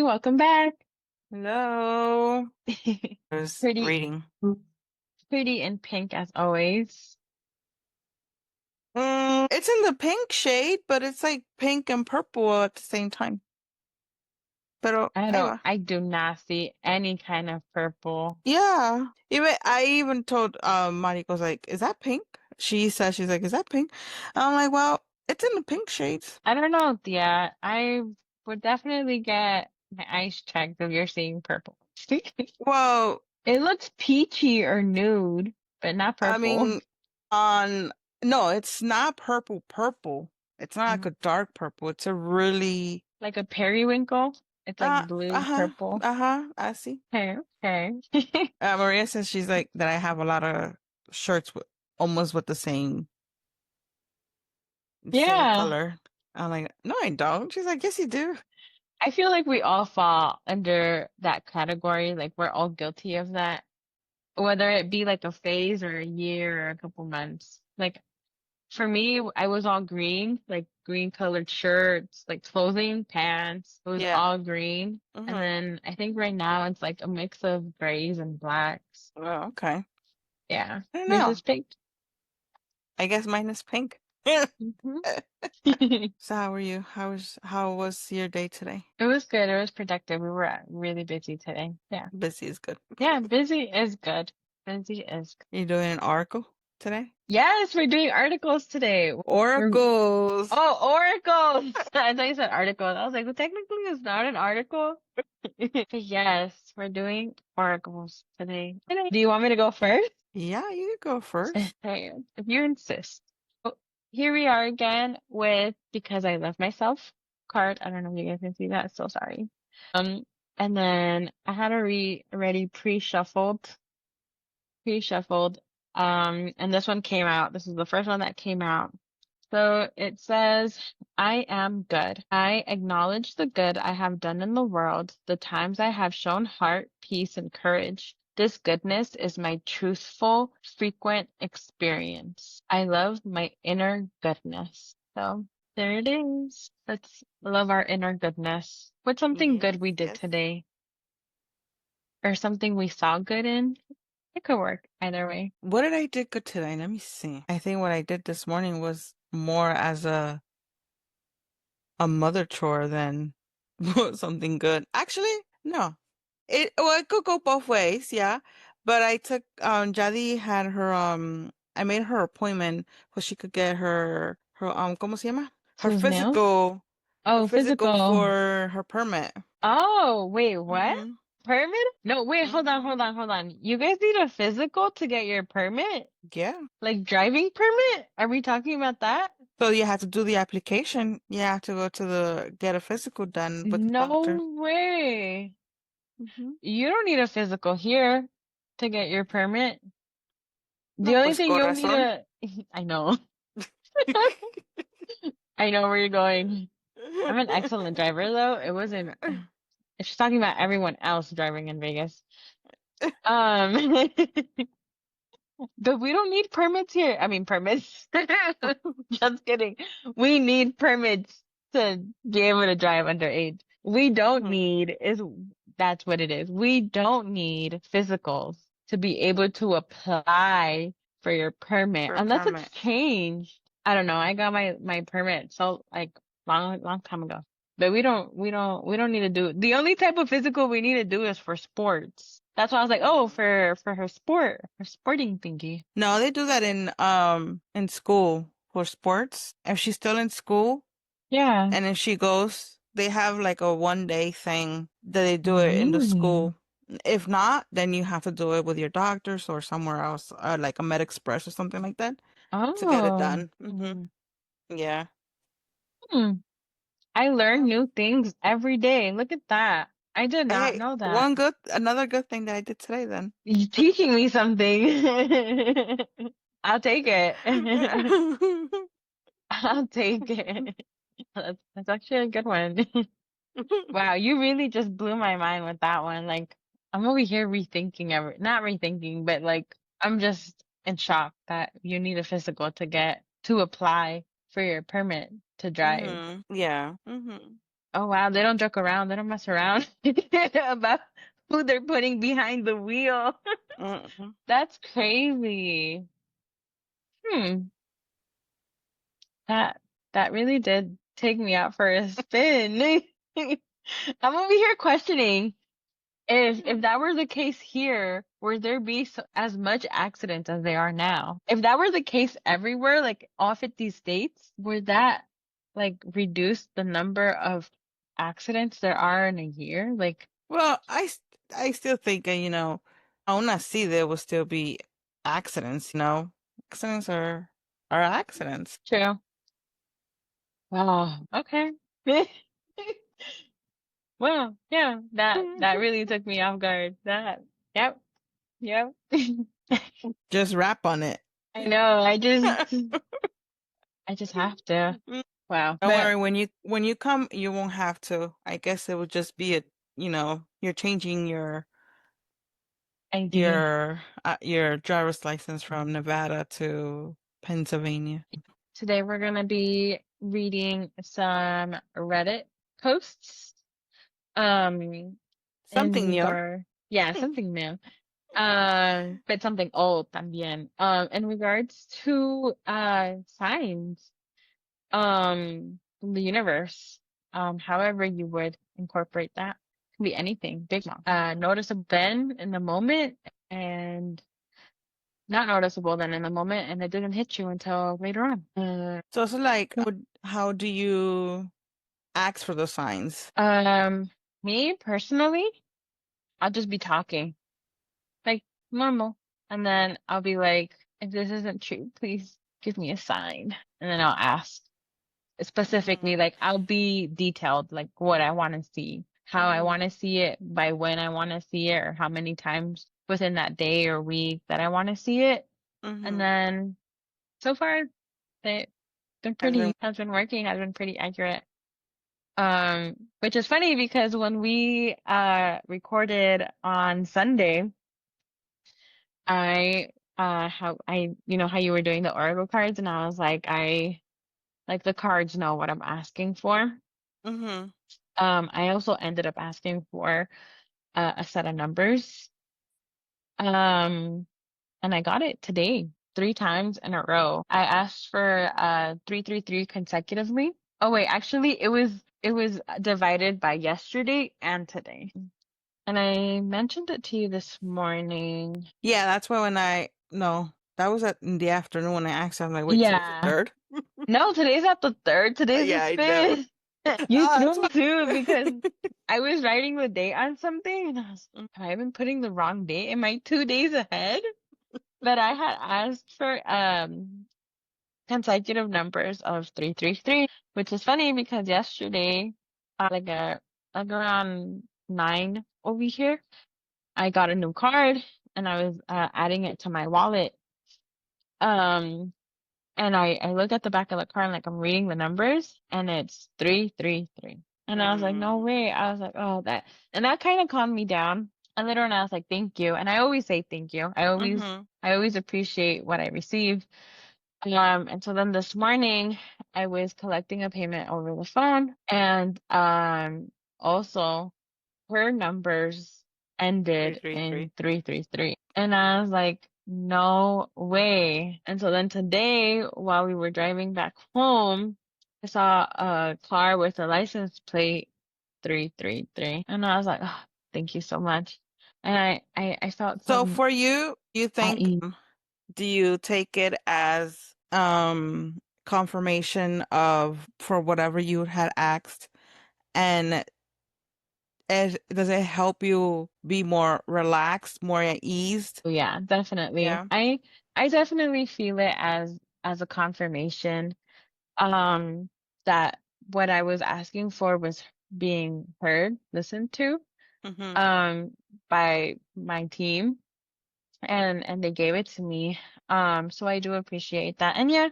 Hey, welcome back. Hello. I was Pretty, reading. pretty in pink as always. It's in the pink shade, but it's like pink and purple at the same time. Pero, I do not see any kind of purple. yeah. Even I even told Mariko's like, is that pink? She says she's like, is that pink? And I'm like, well, it's in the pink shades. I don't know. Yeah, I would definitely get my eyes checked if you're seeing purple. Well, It looks peachy or nude, but not I purple. mean, on no, it's not purple purple. It's not like Mhm. a dark purple. It's a really Like a periwinkle. It's like blue, uh-huh, purple. uh-huh, I see. Okay, okay. Maria says she's like that I have a lot of shirts with almost with the same Yeah, color. I'm like, no, I don't. She's like, yes, you do. I feel like we all fall under that category. Like we're all guilty of that. Whether it be like a phase or a year or a couple months. Like for me, I was all green, like green colored shirts, like clothing, pants. It was Yeah. all green. And Mm-hmm. then I think right now it's like a mix of grays and blacks. Oh, okay. Yeah. I don't Yours know. is pink. I guess mine is pink. Hmm. So how are you? How was your day today? It was good. It was productive. We were really busy today. Yeah. Busy is good. Yeah, busy is good. Busy is good. You doing an article today? Yes, we're doing articles today. We're Oracles. Oh, oracles. I thought you said articles. I was like, well, technically it's not an article. But yes, we're doing oracles today. Do you want me to go first? Yeah, you can go first. Okay, if you insist. Oh, here we are again with Because I Love Myself card. I don't know if you guys can see that. So sorry. Um, and then I had already pre-shuffled. And this one came out. This is the first one that came out. So it says, I am good. I acknowledge the good I have done in the world, the times I have shown heart, peace, and courage. This goodness is my truthful, frequent experience. I love my inner goodness. So there it is. Let's love our inner goodness. What's something good Yes, we did yes. today? Or something we saw good in? It could work either way. What did I do good today? Let me see. I think what I did this morning was more as a mother chore than something good. Actually, no. It could go both ways, yeah. But I took Jadi had her I made her appointment so she could get her ¿cómo se llama? Her Who's nails? her Oh, physical physical. for her permit. Oh, wait, what? Mm-hmm. Permit? No, wait, Mm-hmm. hold on. You guys need a physical to get your permit? Yeah. Like driving permit? Are we talking about that? So you have to do the application. You have to go to the get a physical done with the doctor. No way. Mm-hmm. You don't need a physical here to get your permit. The No, only pues thing con you'll need razón. a, I know, I know where you're going. I'm an excellent driver though. It wasn't, if she's talking about everyone else driving in Vegas. Um, But we don't need permits here. I mean, permits. Just kidding. We need permits to be able to drive underage. We don't Mhm. need is That's what it is. We don't need physicals to be able to apply for your permit For a unless it's permit. changed. I don't know. I got my permit so like long time ago. But we don't need to do it. The only type of physical we need to do is for sports. That's why I was like, oh, Yeah. for her sporting thingy. No, they do that in school for sports. If she's still in school Yeah. and if she goes, they have like a 1 day thing that they do it in the Really? school. If not, then you have to do it with your doctors or somewhere else, like a Med Express or something like that to get it Oh. done. Yeah. Hmm. I learn new things every day. Look at that. I did not Hey, know that. another good thing that I did today then. You're teaching me something. I'll take it. I'll take it. That's actually a good one. Wow, you really just blew my mind with that one. Like, I'm over here not rethinking, but like, I'm just in shock that you need a physical to apply for your permit to drive. Yeah. Oh wow, they don't joke around. They don't mess around about who they're putting behind the wheel. Mm-mm. That's crazy. Hmm. That that really did take me out for a spin. I'm over here questioning if that were the case here, would there be as much accidents as there are now? If that were the case everywhere, like all 50 states, would that like reduce the number of accidents there are in a year? Like, Well, I still think, aún así there will still be accidents, you know. Accidents are accidents. true. Wow. Okay. Well, yeah, that really took me off guard. Yep, yep. Just rap on it. I know. I just have to. Wow. Don't But worry, when you come, you won't have to. I guess it would just be you're changing ID. your driver's license from Nevada to Pennsylvania. Today we're gonna be reading some Reddit posts. Um, in Something new. yeah, something new. But something old también. In regards to signs. From the universe. However you would incorporate that. Can be anything, big small. Noticeable then in the moment and not noticeable then in the moment, and it didn't hit you until later on. So it's like, how do you ask for the signs? Um, Me personally, I'll just be talking like normal, and then I'll be like, if this isn't true, please give me a sign, and then I'll ask. Specifically, Mm-hmm. like I'll be detailed, like what I want to see, how I want Mm-hmm. to see it, by when I want to see it, or how many times within that day or week that I want to see it. And Mm-hmm. then so far, they Has been. has been working, has been pretty accurate. Which is funny because when we recorded on Sunday, I how I you know how you were doing the oracle cards, and I was like, I like the cards know what I'm asking for. Mm-hmm. I also ended up asking for a set of numbers. Um, and I got it today, 3 times in a row. I asked for 333 consecutively. Oh wait, actually it was divided by yesterday and today. And I mentioned it to you this morning. Yeah, that's why when I no, that was in the afternoon when I asked. I'm like, wait, today's the Yeah. third? No, today's not the third, today's the Yeah, I know. fifth. You That's threw why. me too because I was writing the date on something and have I been putting the wrong date? Am I 2 days ahead? But I had asked for consecutive numbers of 333, which is funny because yesterday, like around 9 over here, I got a new card and I was adding it to my wallet. Um, and I looked at the back of the card, like I'm reading the numbers, and it's 333. And I was like, no Mm. way. I was like, oh, and that kind of calmed me down. And later on, I was like, thank you. And I always say thank you. Mm-hmm. I always appreciate what I receive. And so then this morning, I was collecting a payment over the phone, and also her numbers Three, ended three, three. in 333. And I was like, no way. And so then today, while we were driving back home, I saw a car with a license plate 333. And I was like, oh, thank you so much. And I felt So some for you, you at think, ease. do you take it as confirmation of for whatever you had asked, and does it help you be more relaxed, more at ease? Oh, yeah, definitely. Yeah. I definitely feel it as a confirmation um that what I was asking for was being heard, listened to Mm-hmm. um by my team, and they gave it to me. So I do appreciate that. And yeah,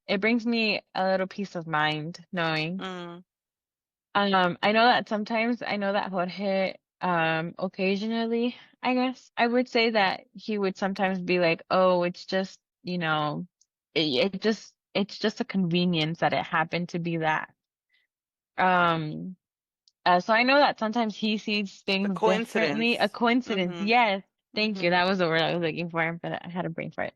it brings me a little peace of mind knowing. Mm. I know that sometimes I know that Jorge occasionally, I guess I would say that he would sometimes be like, "Oh, it's just, it's just a convenience that it happened to be that." Um So I know that sometimes he sees The things differently. A coincidence. coincidence. Mm-hmm. Yes. Thank you. Mm-hmm. That was the word I was looking for, but I had a brain for it.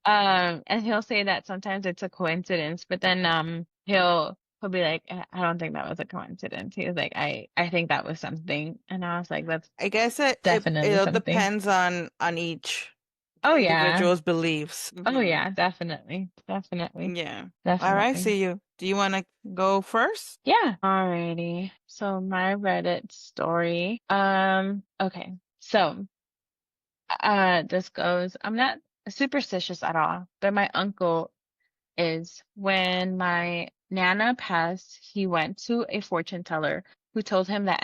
And he'll say that sometimes it's a coincidence, but then he'll be like, I don't think that was a coincidence. He was like, I think that was something. And I was like, that's I guess it definitely all something. depends on each Oh yeah. individual's beliefs. Oh Mm-hmm. yeah, definitely. Definitely. Yeah. All right, Definitely. see you. Do you want to go first? Yeah. Alrighty. So my Reddit story. Okay. So, this goes, I'm not superstitious at all, but my uncle is. When my nana passed, he went to a fortune teller who told him that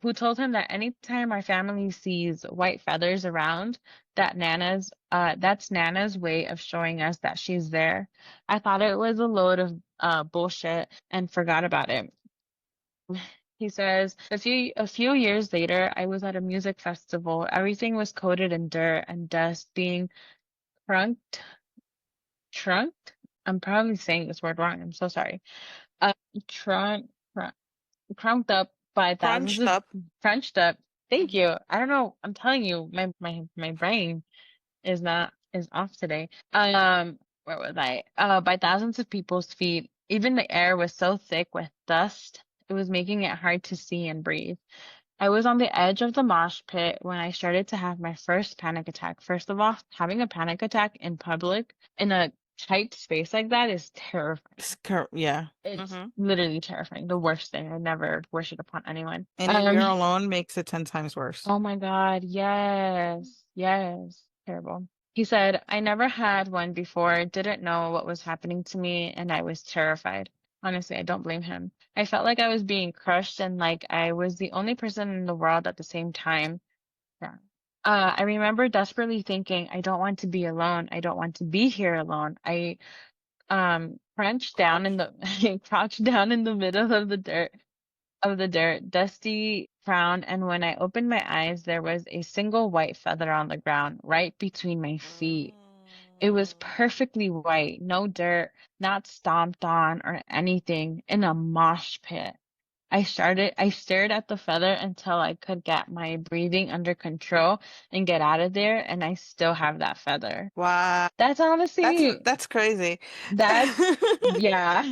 who told him that anytime our family sees white feathers around, that's Nana's way of showing us that she's there. I thought it was a load of bullshit and forgot about it. He says, a few years later, I was at a music festival. Everything was coated in dirt and dust, being crunked, trunked. I'm probably saying this word wrong. I'm so sorry. Uh, trunk, crunk, crunked up by thousands Crunched of up. crunched up. Thank Mm-hmm. you. I don't know. I'm telling you, my brain is off today. Where was I? By thousands of people's feet. Even the air was so thick with dust, it was making it hard to see and breathe. I was on the edge of the mosh pit when I started to have my first panic attack. First of all, having a panic attack in public in a tight space like that is terrifying. Yeah. It's Mm-hmm. literally terrifying. The worst thing. I never wish it upon anyone. And if you're alone, makes it 10 times worse. Oh my God, yes, yes, terrible. He said, I never had one before, didn't know what was happening to me, and I was terrified. Honestly, I don't blame him. I felt like I was being crushed and like I was the only person in the world at the same time. Yeah. I remember desperately thinking, I don't want to be alone. I don't want to be here alone. I crouched down in Crouch. the crouched down in the middle of the dirt, dusty crown, and when I opened my eyes, there was a single white feather on the ground, right between my feet. It was Mm. perfectly white, no dirt, not stomped on or anything, in a mosh pit. I stared at the feather until I could get my breathing under control and get out of there, and I still have that feather. Wow. That's That's honestly, that's crazy. that's, yeah.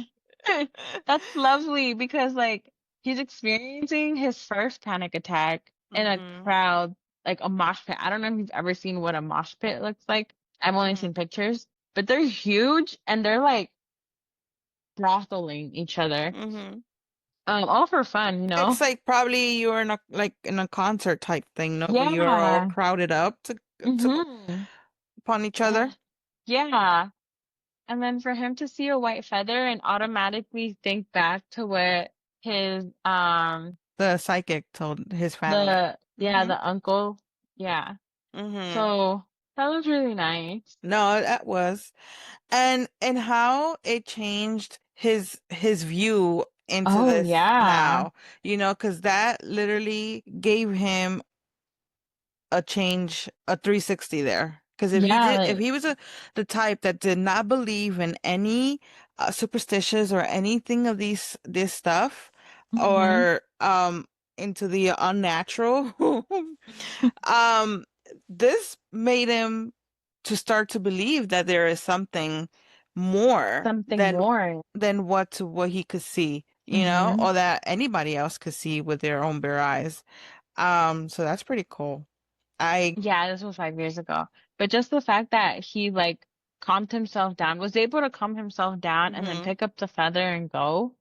That's lovely because like he's experiencing his first panic attack in a Mm-hmm. crowd, like a mosh pit. I don't know if you've ever seen what a mosh pit looks like. I've only Mm-hmm. seen pictures, but they're huge and they're like throttling each other. Mm-hmm. All for fun, you know? It's like probably you're in a concert type thing, no? Where you're all Yeah. crowded up to Mm-hmm. upon each Uh, other. yeah. And then for him to see a white feather and automatically think back to what his The psychic told his family. yeah, Mm-hmm. the uncle, yeah. Mm-hmm. So that was really nice. No, that was. And how it changed his view into Oh this yeah. now, because that literally gave him a change, a 360 there. Because Yeah, if like he was the type that did not believe in any superstitious or anything of this stuff, hmm or into the unnatural, um, this made him to start to believe that there is something more something than more. what he could see, hmm or that anybody else could see with their own bare eyes. So that's pretty cool. I Yeah, this was 5 years ago. But just the fact that he like calmed himself down, was able to calm himself down and then hmm pick up the feather and go,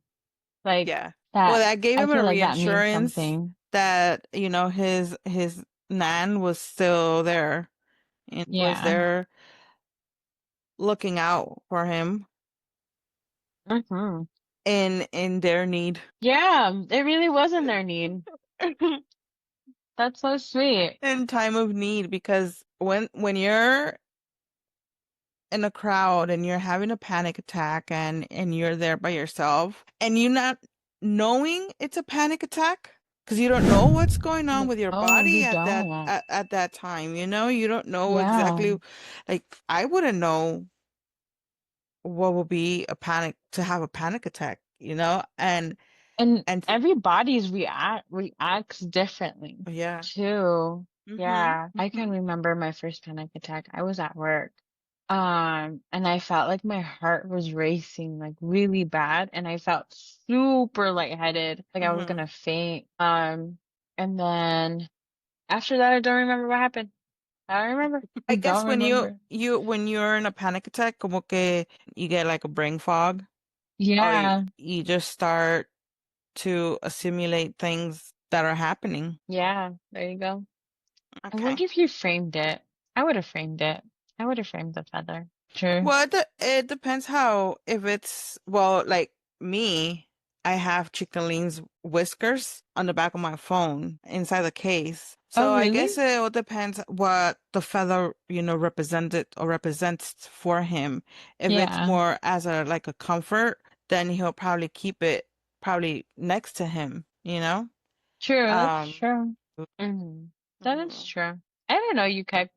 like yeah. Well, that, that gave I him a feel like that means reassurance something. that, his nan was still there and was Yeah. there looking out for him hmm in their need. Yeah, it really was in their need. That's so sweet. In time of need, because when you're in a crowd and you're having a panic attack and you're there by yourself and you not knowing it's a panic attack because you don't know what's going on with your No, body you at that don't. at that time, you don't know Yeah. exactly, like I wouldn't know what would be a panic to have a panic attack. And and everybody's reacts differently yeah. too. Mhm. Yeah, I can Mhm. remember my first panic attack. I was at work. And I felt like my heart was racing like really bad and I felt super lightheaded, like I was Mhm. gonna faint. And then after that I don't remember what happened. I don't remember. I I guess don't when remember. when you're in a panic attack, como que you get like a brain fog, or Yeah, you just start to assimilate things that are happening. yeah, there you go. I Okay. wonder if you framed it. I would have framed it. I would have framed the feather. True. Well, it depends how, if it's, well, like me, I have Chicoline's whiskers on the back of my phone inside the case. Oh, So I really? guess it all depends what the feather, represented or represents for him. If it's Yeah. more as a like a comfort, then he'll probably keep it probably next to him, you know? True, that's Um, true. Hmm. That is mhm. true. I didn't know you kept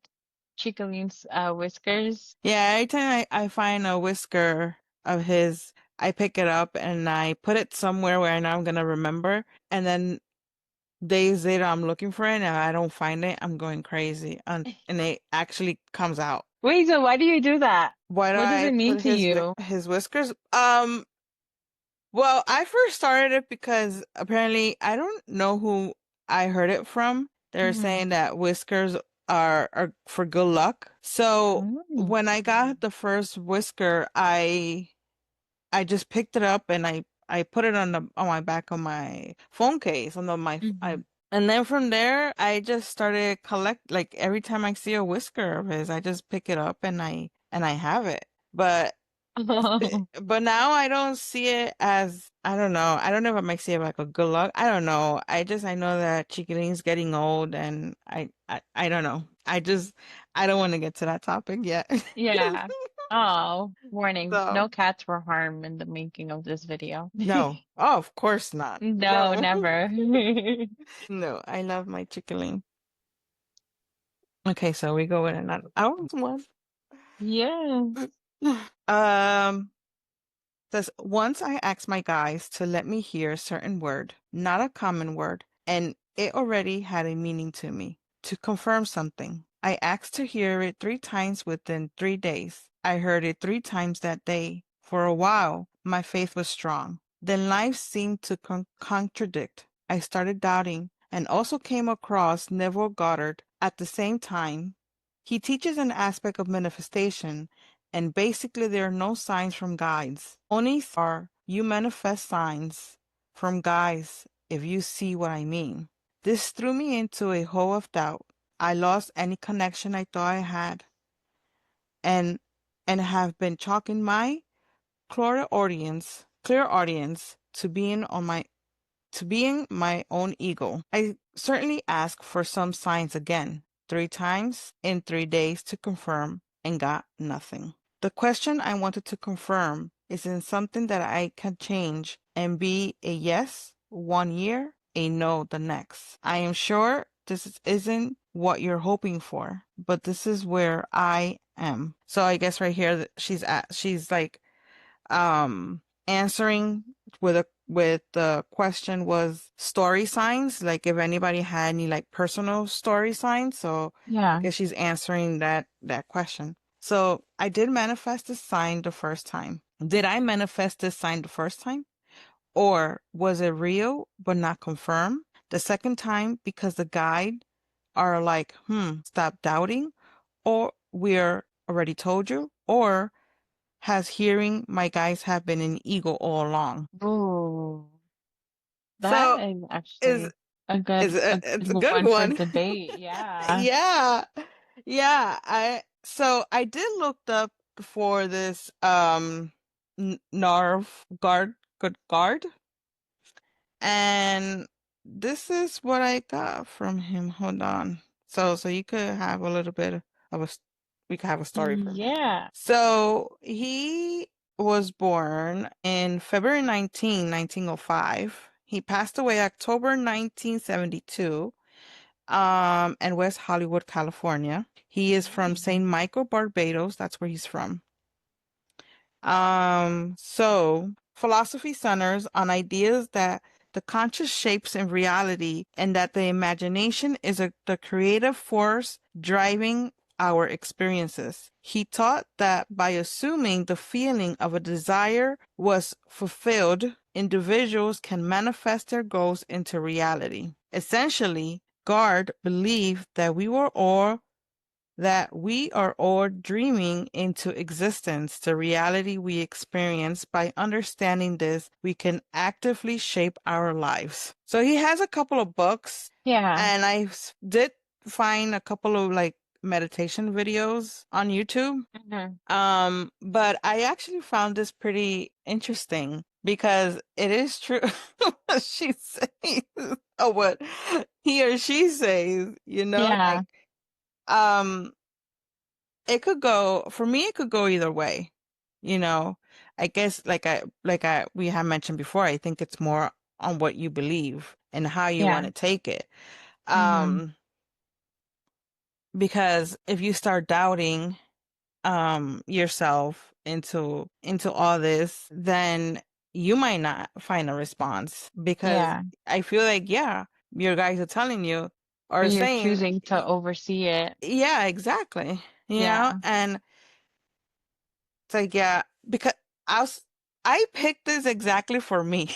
Chicoline's whiskers. Yeah, every time I find a whisker of his, I pick it up and I put it somewhere where I know I'm gonna remember. And then days later, I'm looking for it and I don't find it. I'm going crazy. And it actually comes out. Wait, so why do you do that? Why do What does I it mean put to you? his whiskers? Well, I first started it because apparently I don't know who I heard it from. They're Hmm. saying that whiskers are for good luck. So Mm. when I got the first whisker, I just picked it up and I put it on my back of my phone case on the my I Hmm. and then from there I just started collect, like every time I see a whisker of his, I just pick it up and I have it. But now I don't see it as, I don't know. I don't know if I might see it like a good luck. I don't know. I know that Chiquiline's getting old and I don't know. I don't want to get to that topic yet. Yeah. Oh, warning. So No cats were harmed in the making of this video. no. Oh, of course not. No, No. never. No, I love my chickling. Okay, so we go with another. I was one. Yeah. Um, says once I asked my guys to let me hear a certain word, not a common word, and it already had a meaning to me. To confirm something, I asked to hear it 3 times within 3 days. I heard it 3 times that day. For a while, my faith was strong. Then life seemed to contradict. I started doubting and also came across Neville Goddard at the same time. He teaches an aspect of manifestation, and basically there are no signs from guides. Only are you manifest signs from guides, if you see what I mean. This threw me into a hole of doubt. I lost any connection I thought I had, and have been chalking my clear audience to being my own ego. I certainly asked for some signs again, 3 times in 3 days to confirm, and got nothing. The question I wanted to confirm is in something that I can change and be a yes 1 year, a no the next. I am sure isn't what you're hoping for, but this is where I am. So I guess right here she's like answering with the question was story signs, like if anybody had any like personal story signs. So I Yeah. guess she's answering that question. So I did manifest this sign the first time. Did I manifest this sign the first time, or was it real but not confirmed the second time because the guide are like, stop doubting, or we're already told you, or has hearing my guys have been an ego all along. Ooh, that So is is actually a good a it's a good good one for one. debate. Yeah. Yeah. Yeah, I did look up for this Narv guard, and this is what I got from him. Hold on. So you could have a little bit of we could have a story from him. Yeah. So he was born in February 19, 1905. He passed away October 1972, in West Hollywood, California. He is from St. Michael, Barbados. That's where he's from. So Philosophy centers on ideas that the conscious shapes in reality and that the imagination is the creative force driving our experiences. He taught that by assuming the feeling of a desire was fulfilled, individuals can manifest their goals into reality. Essentially, Gard believed that we are all dreaming into existence the reality we experience. By understanding this, we can actively shape our lives. So he has a couple of books, Yeah. and did find a couple of like meditation videos on YouTube. Hmm. But I actually found this pretty interesting because it is true what she says or what he or she says, Yeah. like um it could go for me, it could go either way. You know, I guess like I we have mentioned before, I think it's more on what you believe and how you want Yeah. to take it. Hmm. Um, because if you start doubting yourself into all this, then you might not find a response because Yeah. I feel like yeah, your guys are telling you or But you're saying choosing to oversee it. yeah, exactly. Yeah. And it's like, yeah, because I was, I picked this exactly for me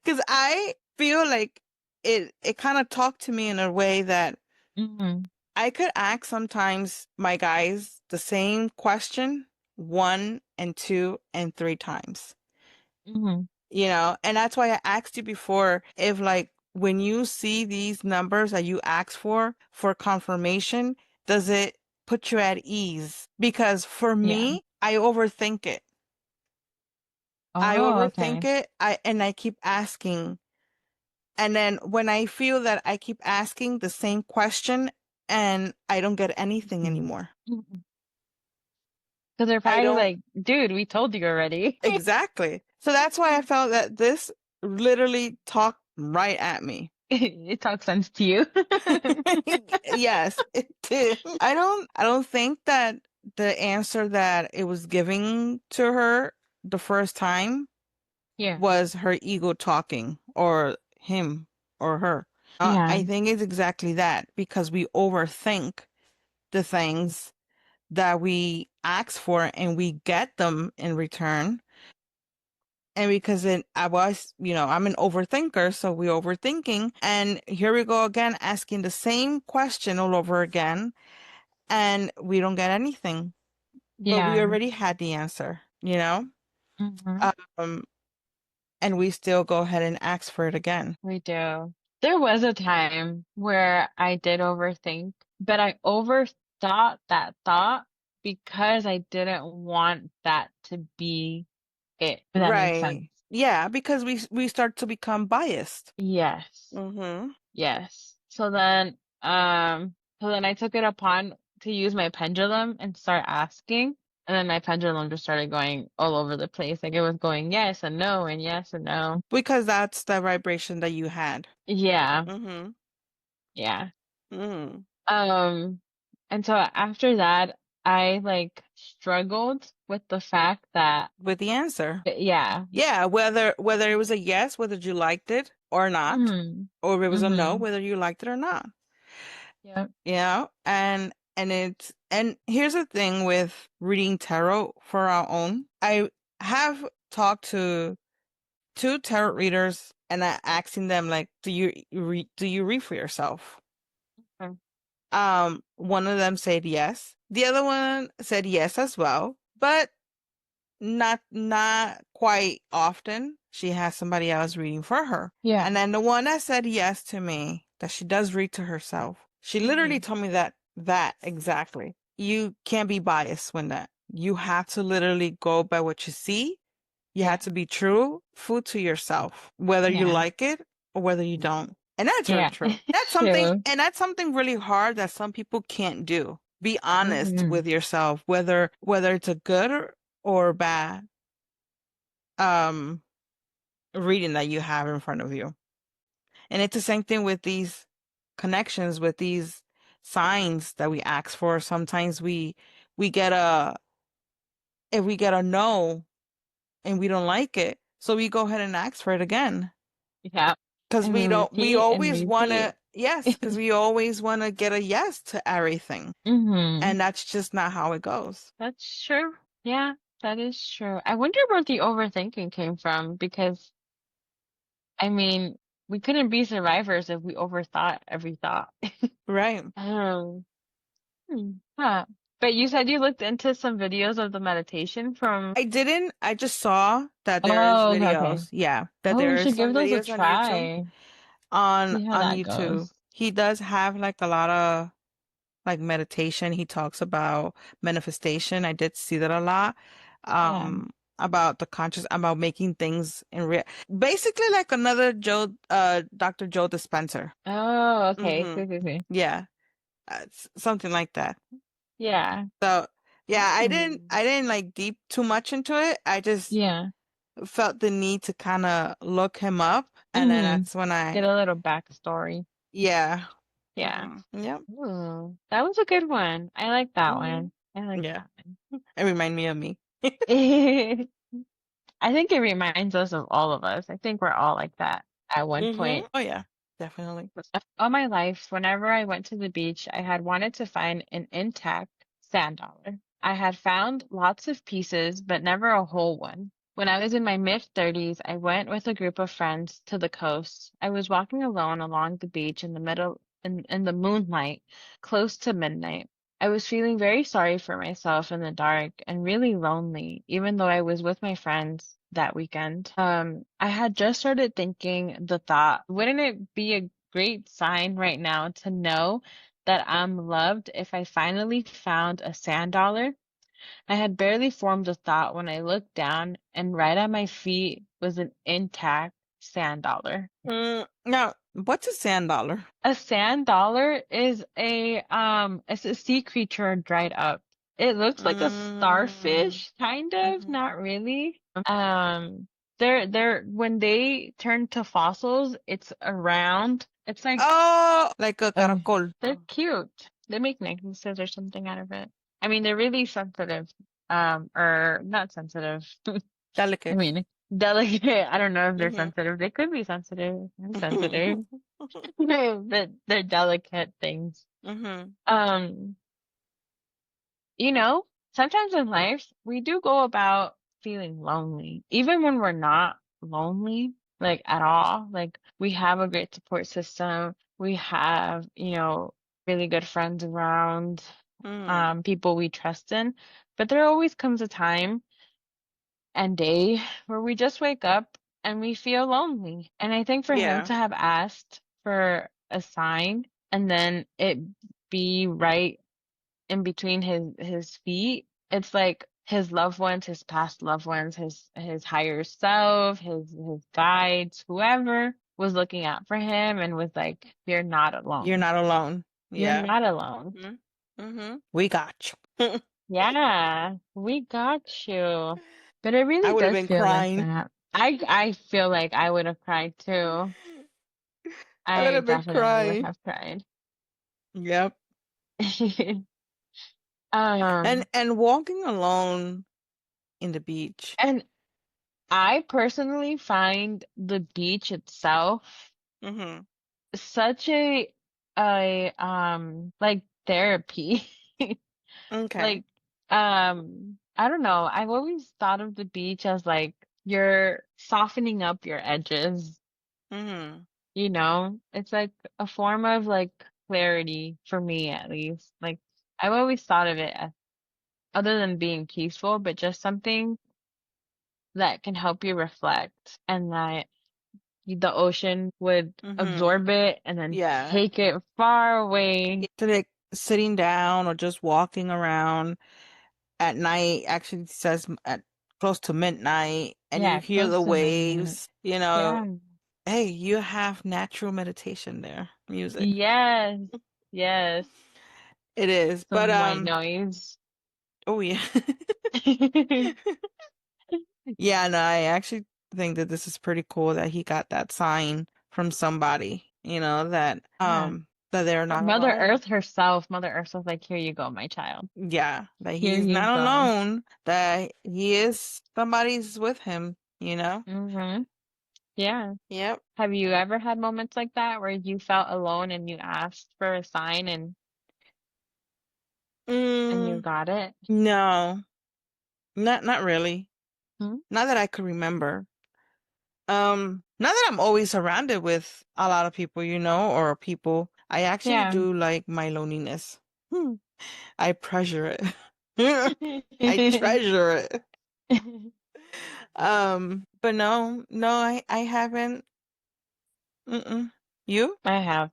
because I feel like it kind of talked to me in a way that Hmm. I could ask sometimes my guys the same question one and two and three times, Hmm. and that's why I asked you before if like when you see these numbers that you ask for confirmation, does it put you at ease? Because for Yeah. me, I overthink it. I Oh, overthink okay. it. I keep asking. And then when I feel that I keep asking the same question and I don't get anything Hmm. anymore. Because they're I probably don't like, dude, we told you already. exactly. So that's why I felt that this literally talked right at me. It talks sense to you. Yes, it did. I don't think that the answer that it was giving to her the first time Yeah. was her ego talking or him or her. Yeah. I think it's exactly that because we overthink the things that we ask for and we get them in return. And because I'm an overthinker, so we're overthinking. And here we go again, asking the same question all over again, and we don't get anything. But we Yeah. already had the answer. Hmm. Um, and we still go ahead and ask for it again. We do. There was a time where I did overthink, but I overthought that thought because I didn't want that to be it. If that makes sense. Right. Yeah, because we start to become biased. Yes. Mm-hmm. Yes. So then I took it upon to use my pendulum and start asking. And then my pendulum just started going all over the place. Like it was going yes and no and yes and no. Because that's the vibration that you had. Yeah. Mm-hmm. Yeah. Mm-hmm. Um, and so after that, I like struggled with the fact that, With the answer. yeah. Yeah, whether it was a yes, whether you liked it or not, Hmm. or if it was a no, Hmm. whether you liked it or not. Yep. And here's the thing with reading tarot for our own. I have talked to two tarot readers and I asking them like, do you read for yourself? Mm. One of them said yes. The other one said yes as well, but not quite often. She has somebody else reading for her. Yeah. And then the one that said yes to me, that she does read to herself, she literally Hmm. told me that exactly. You can't be biased when that. You have to literally go by what you see. You Yeah. have to be truthful to yourself, whether you Yeah. like it or whether you don't. And that's very Yeah. true. It's true. That's something really hard that some people can't do. Be honest Hmm. with yourself, whether it's a good or bad um reading that you have in front of you. And it's the same thing with these connections, with these signs that we ask for. Sometimes we get a if we get a no, and we don't like it. So we go ahead and ask for it again. Yeah. Because And we we repeat and always want repeat. to, yes, because we always want to get a yes to everything. Mm-hmm. And that's just not how it goes. That's true. Yeah, that is true. I wonder where the overthinking came from because, I mean, we couldn't be survivors if we overthought every thought. Right. Um, huh. But you said you looked into some videos of the meditation from. I didn't. I just saw that there's Oh, okay, okay. videos. Yeah, that Oh, we there is should some give those a videos on YouTube. try. On See how on that YouTube. goes. He does have like a lot of like meditation. He talks about manifestation. I did see that a lot. Yeah. About the conscious, about making things in real, basically like another Dr. Joe Dispenser. Oh, okay. Mm-hmm. See, see, see. Yeah, something like that. Yeah. So yeah, Hmm. I didn't like deep too much into it. I just Yeah. felt the need to kind of look him up, and then Hmm. that's when Get a little backstory. yeah. Yeah. Yep. Ooh, that was a good one. I like that Hmm. one. I like Yeah. that It reminded me of me. one. I think it reminds us of all of us. I think we're all like that at one point. Oh yeah, definitely. All my life, whenever I went to the beach, I had wanted to find an intact sand dollar. I had found lots of pieces, but never a whole one. When I was in my mid-30s, I went with a group of friends to the coast. I was walking alone along the beach in the middle in the moonlight, close to midnight. I was feeling very sorry for myself in the dark and really lonely, even though I was with my friends that weekend. I had just started thinking the thought, wouldn't it be a great sign right now to know that I'm loved if I finally found a sand dollar? I had barely formed a thought when I looked down, and right at my feet was an intact sand dollar. Now, what's a sand dollar? A sand dollar is it's a sea creature dried up. It looks like a Mm, starfish, kind of, hmm. not really. They're when they turn to fossils, it's around. It's like, Oh, like a oh, caracol. they're cute. They make necklaces or something out of it. I mean, they're really sensitive. Or not sensitive. I Delicate. mean, delicate. I don't know if they're Mm-hmm. sensitive. They could be sensitive. I'm sensitive. But they're delicate things. Mm-hmm. Um, you know, sometimes in life we do go about feeling lonely, even when we're not lonely, like at all. Like we have a great support system. We have, really good friends around, Mm-hmm. people we trust in. But there always comes a time and day where we just wake up and we feel lonely. And I think for him Yeah. to have asked for a sign and then it be right in between his feet, it's like his loved ones, his past loved ones, his higher self, his guides, whoever was looking out for him and was like, "You're not You're alone. not alone. You're Yeah. not alone." Mm-hmm. Mm-hmm. We got you. Yeah, we got you. But it I really would have does been feel like crying. that. I feel like I would have cried too. I would I have been definitely would crying. have cried. Yep. Um, And walking alone in the beach. and I personally find the beach itself Mm-hmm. such a like therapy. Okay. Like I don't know. I've always thought of the beach as like you're softening up your edges, Mm-hmm. you know? It's like a form of like clarity for me at least. Like I've always thought of it as other than being peaceful, but just something that can help you reflect and that the ocean would Mm-hmm. absorb it and then Yeah. take it far away. To like sitting down or just walking around at night, actually says at close to midnight, and you Yeah, hear close the to midnight. waves, you know, Yeah. hey, you have natural meditation there, music. Yes. Yes. It is. But Some white noise. oh yeah. Yeah, no, I actually think that this is pretty cool that he got that sign from somebody, that Yeah. that they're not Mother alone. Earth herself, Mother Earth was like, here you go, my child. Yeah, that Here he's you not go. alone, that he is somebody's with him, you know? Hmm. Yeah. Yep. Have you ever had moments like that where you felt alone and you asked for a sign and you Mm, got it? no, not really. Hmm? Not that I could remember. Not that I'm always surrounded with a lot of people, or people. I actually Yeah. do like my loneliness. Hmm. I treasure it. I treasure it. But no, no, I haven't. Mm-mm. You? I have.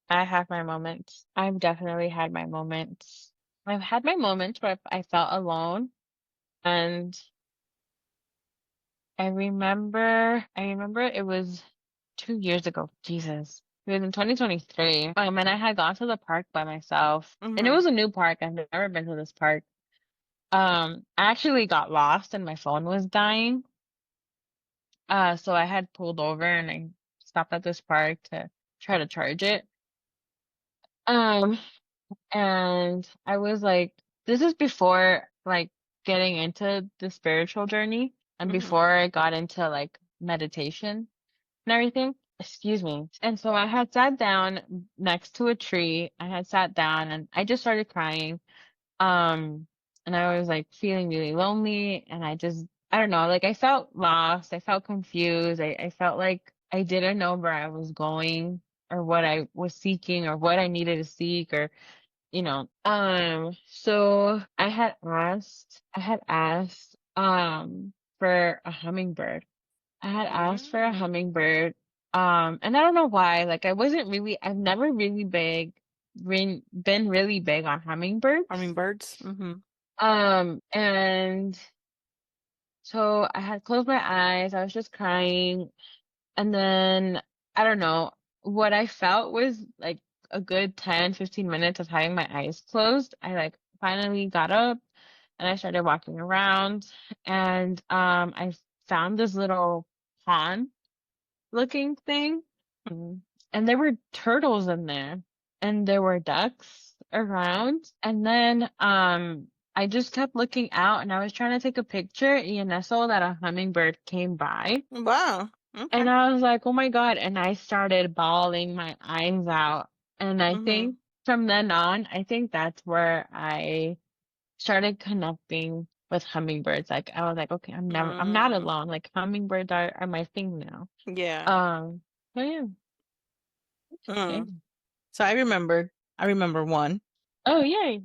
I have my moments. I've definitely had my moments. I've had my moments where I felt alone, and I remember it was 2 years ago. Jesus. It was in 2023. And I had gone to the park by myself. And it Mm-hmm. was a new park. I've never been to this park. I actually got lost and my phone was dying. So I had pulled over and I stopped at this park to try to charge it. Um, and I was like, this is before like getting into the spiritual journey and Mm-hmm. before I got into like meditation and everything. Excuse me. And so I had sat down next to a tree. I had sat down and I just started crying. Um, and I was like feeling really lonely and I don't know, like I felt lost. I felt confused. I felt like I didn't know where I was going or what I was seeking or what I needed to seek or, so I had asked, for a hummingbird. I had asked for a Mm. hummingbird. And I don't know why, like I've never really been really big on hummingbirds. Hummingbirds. Mm-hmm. And so I had closed my eyes, I was just crying, and then I don't know, what I felt was like a good 10, 15 minutes of having my eyes closed. I like finally got up and I started walking around and I found this little pond looking thing. Mm. And there were turtles in there and there were ducks around. And then I just kept looking out and I was trying to take a picture and I saw that a hummingbird came by. Wow. And Okay. I was like, oh my God. And I started bawling my eyes out. And I Mm-hmm. think from then on, I think that's where I started connecting with hummingbirds. Like I was like, okay, I'm not Mm. alone. Like hummingbirds are my thing now. Yeah. Um, so yeah. Okay. Mm. So I remember one. Oh, yay.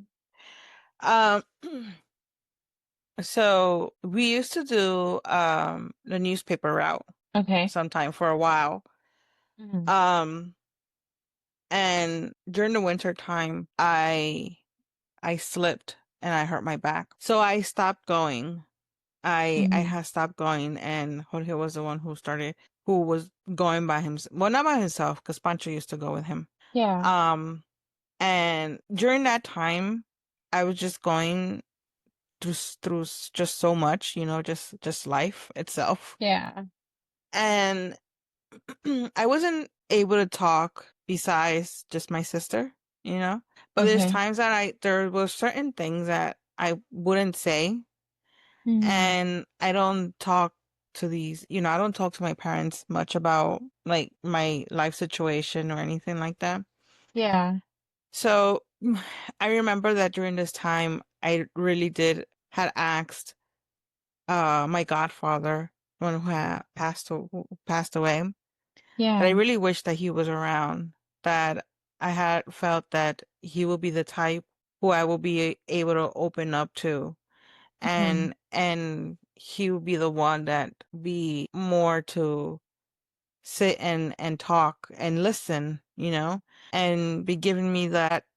Um, so we used to do the newspaper route Okay. sometime for a while. Mhm. Um, and during the winter time, I slipped and I hurt my back. So I stopped going. I Mhm. had stopped going, and Jorge was the one who was going by himself. Well, not by himself, because Pancho used to go with him. Yeah. Um, and during that time, I was just going just so much, just life itself. Yeah. And I wasn't able to talk besides just my sister, you know. But there's Okay. times that there were certain things that I wouldn't say, Mhm. and I don't talk I don't talk to my parents much about like my life situation or anything like that. Yeah. So I remember that during this time, I really did had asked my godfather, one who passed away, that I Yeah. really wish that he was around, that I had felt that he will be the type who I will be able to open up to, Mhm. and he will be the one that be more to sit and talk and listen, and be giving me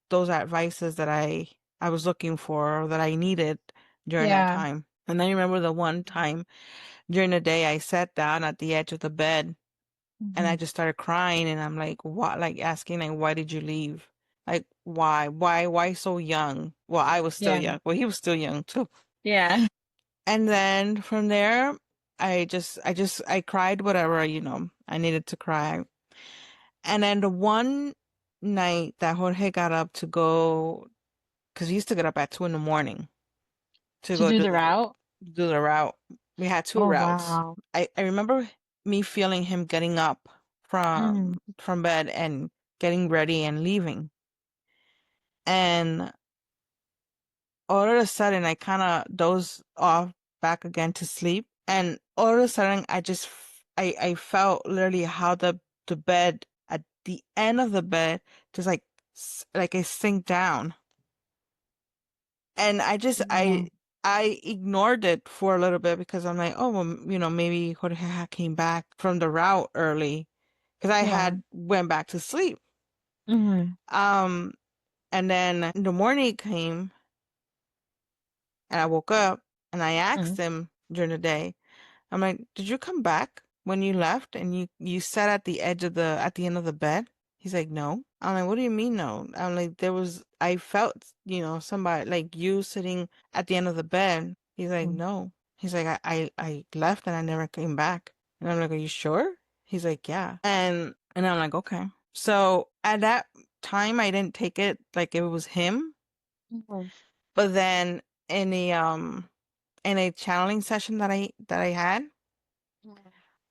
those advices that I was looking for or that I needed during that Yeah. time. And I remember the one time during the day I sat down at the edge of the bed and I Mhm. just started crying, and I'm like, what, like asking, like, why did you leave? Like, why so young? Well, I was still Yeah. young. Well, he was still young too. Yeah. And then from there, I cried whatever, I needed to cry. And then the one night that Jorge got up to go, because he used to get up at 2 in the morning to To go do do the route? the route. We had two Oh, routes. wow. I remember me feeling him getting up Mm, from bed and getting ready and leaving. And all of a sudden I kind of dozed off back again to sleep. And all of a sudden I felt literally how the bed at the end of the bed just like it sink down. And yeah, I ignored it for a little bit because I'm like, oh, well, maybe Jorge came back from the route early because I yeah. had went back to sleep. Mm-hmm. Um, and then the morning came and I woke up and I asked him during the day, I'm like, did you come back when you left and you sat at the edge of at the end of the bed? He's like, no. I'm like, what do you mean no? I'm like, I felt, somebody like you sitting at the end of the bed. He's like, Mm-hmm. no. He's like, I left and I never came back. And I'm like, are you sure? He's like, yeah. And I'm like, okay. So at that time, I didn't take it like it was him. Mm-hmm. But then in a channeling session that I had,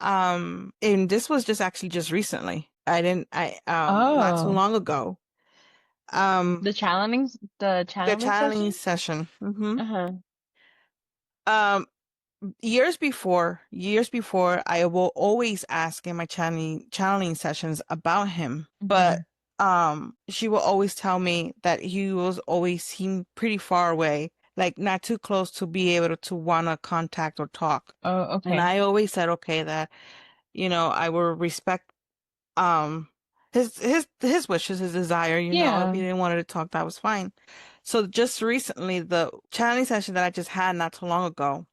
and this was just recently. I didn't I Not too Oh, long ago. Um the the channeling channeling session? session. Uh-huh. Um years before I will always ask in my channeling sessions about him. Mm-hmm. But she will always tell me that he was always seemed pretty far away, like not too close to be able to wanna contact or talk. Oh, And okay. I always said okay that, I will respect um his wishes, his desire, if Yeah. he didn't want to talk, that was fine. So just recently, the channeling session that I just had not too long ago,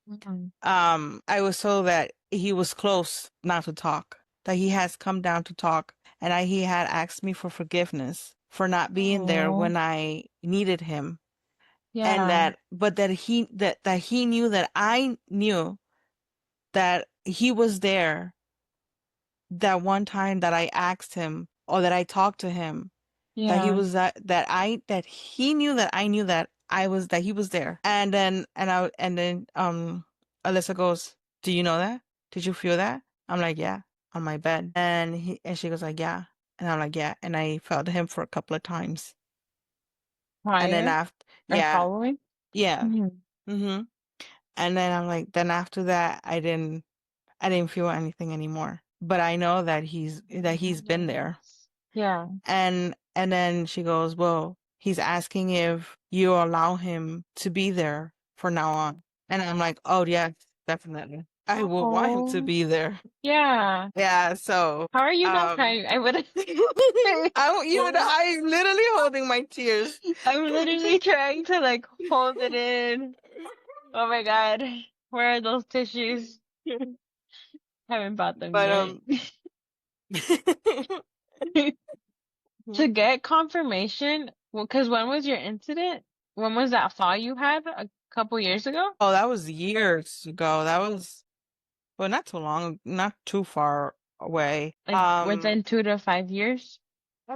Mm-hmm. I was told that he was close not to talk, that he has come down to talk, and he had asked me for forgiveness for not being there Oh, when I needed him. And yeah. that he knew that I knew that he was there that one time that I asked him or that I talked to him, that he Yeah. was that he knew that I knew that he was there. And then Alyssa goes, "Do you know that? Did you feel that?" I'm like, "Yeah, on my bed." And she goes like, "Yeah." And I'm like, "Yeah." And I felt him for a couple of times. And then Prior after, or yeah, following? yeah. Mm-hmm. Mhm. And then I'm like, then after that I didn't feel anything anymore. But I know that he's been there. Yes. Yeah. And then she goes, "Well, he's asking if you allow him to be there for now on." And I'm like, "Oh, yes, definitely. I will want him to Oh, be there." yeah. Yeah, so How are you not um crying? I would. I'm literally holding my tears. I'm literally trying to like hold it in. Oh my God. Where are those tissues? Haven't bought them But yet. To get confirmation, well, because when was your incident? When was that fall you had? A couple years ago? Oh, that was years ago. That was, well, not too long, not too far away. Like within 2 to 5 years?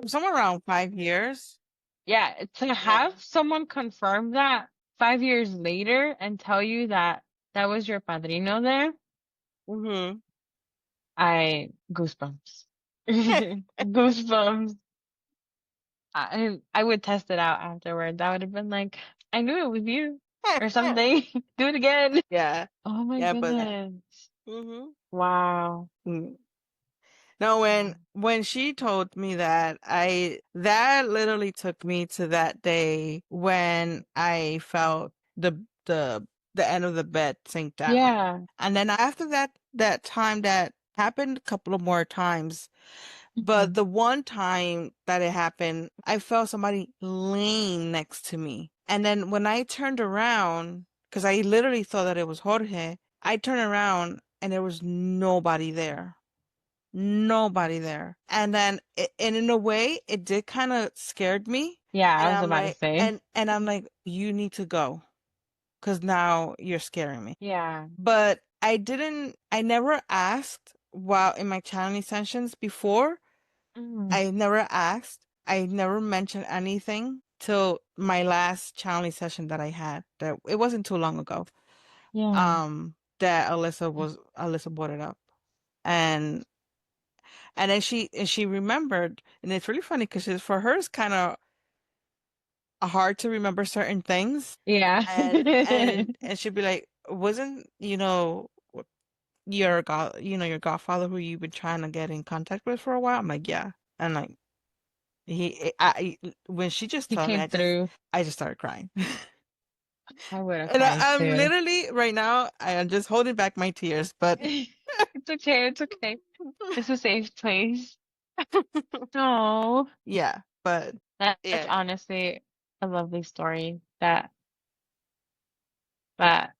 Somewhere around 5 years. Yeah, to Yeah. have someone confirm that 5 years later and tell you that that was your padrino there, Hmm. I goosebumps. Goosebumps. I would test it out afterwards. I would have been like, I knew it was you or something. Do it again. Yeah. Oh my Yeah, but goodness. hmm Wow. no, Wow. when she told me that, I that literally took me to that day when I felt the end of the bed sink down. Yeah. And then after that time that happened a couple of more times, but Mhm. the one time that it happened, I felt somebody laying next to me. And then when I turned around, because I literally thought that it was Jorge, I turned around and there was nobody there. Nobody there. And then, and in a way, it did kind of scared me. Yeah, And I was I'm about to like, say. and I'm like, you need to go because now you're scaring me. Yeah. But I never asked while in my channeling sessions before. Mm. I never asked. I never mentioned anything till my last challenge session that I had. That it wasn't too long ago. Yeah. That Alyssa brought it up, and then she remembered, and it's really funny because for her it's kind of hard to remember certain things, Yeah. and she'd be like, "Wasn't your godfather who you've been trying to get in contact with for a while?" I'm like, "Yeah," and like when she just He told me, came through. I just started crying. I would have And cried I'm too. literally right now, I am just holding back my tears, but It's okay. It's okay. It's a safe place. Oh, yeah, but that's yeah. honestly a lovely story. That that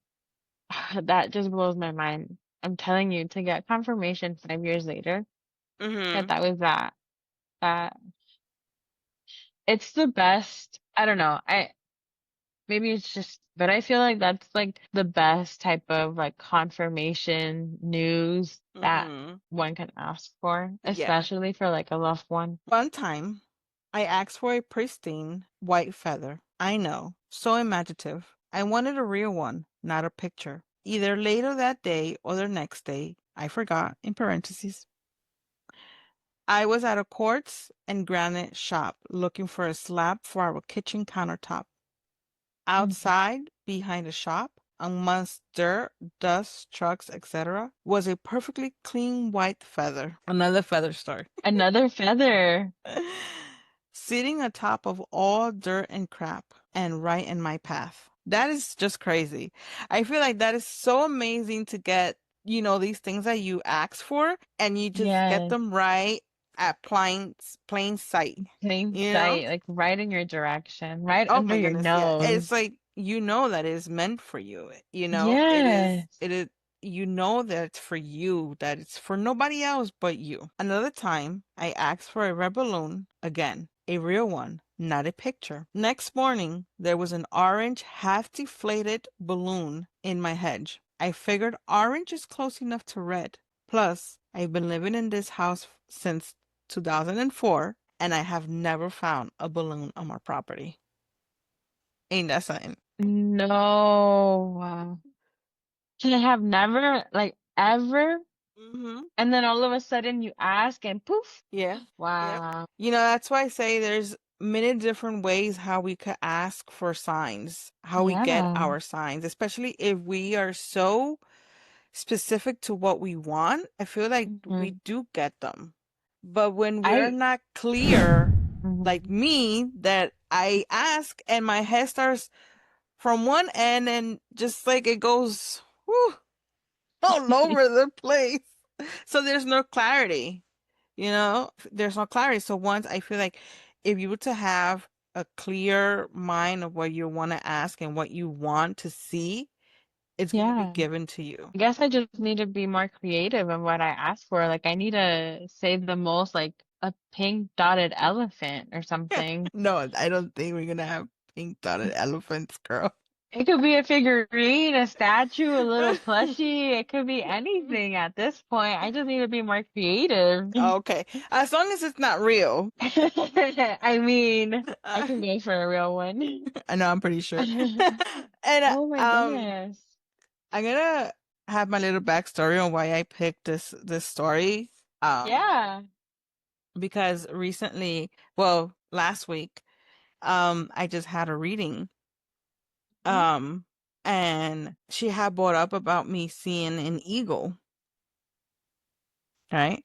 just blows my mind. I'm telling you, to get confirmation 5 years later that Hmm. that was that it's the best. I don't know. Maybe it's just, but I feel like that's like the best type of like confirmation news that Hmm. one can ask for, Yeah. especially for like a loved one. One time, I asked for a pristine white feather. I know, so imaginative. I wanted a real one, not a picture. Either later that day or the next day, I forgot, in parentheses. I was at a quartz and granite shop looking for a slab for our kitchen countertop. Mhm. Outside, behind the shop, amongst dirt, dust, trucks, etc., was a perfectly clean white feather. Another feather store. Another feather. Sitting atop of all dirt and crap and right in my path. That is just crazy. I feel like that is so amazing to get, these things that you ask for and you just get Yes. them right at plain sight, Plain you know? sight, like right in your direction, right Oh under my your goodness, yeah. nose. It's like that is meant for you. Yes. It is that it's for you, that it's for nobody else but you. Another time I asked for a red balloon, again, a real one, not a picture. Next morning there was an orange half deflated balloon in my hedge. I figured orange is close enough to red. Plus, I've been living in this house since 2004 and I have never found a balloon on my property. Ain't that something? No. Can I have never, like ever? Mm-hmm. And then all of a sudden you ask and poof. Yeah. Yep. Wow. That's why I say there's many different ways how we could ask for signs, how we get Yeah. our signs, especially if we are so specific to what we want. I feel like we Hmm. do get them. But when we're I, not clear, like mhm. me, that I ask and my head starts from one end and just like it goes whew, all over the place. So there's no clarity, there's no clarity. So once I feel like if you were to have a clear mind of what you want to ask and what you want to see, it's going to be Yeah. given to you. I guess I just need to be more creative in what I ask for. Like I need to say the most like a pink dotted elephant or something. No, I don't think we're going to have pink dotted elephants, girl. It could be a figurine, a statue, a little plushie. It could be anything at this point. I just need to be more creative. Okay. As long as it's not real. I mean, I Uh, can go for a real one. I know, I'm pretty sure. And Oh my goodness. I'm gonna have my little backstory on why I picked this story. Yeah. Because recently, well, last week, I just had a reading. Mhm. Um, and she had brought up about me seeing an eagle, right?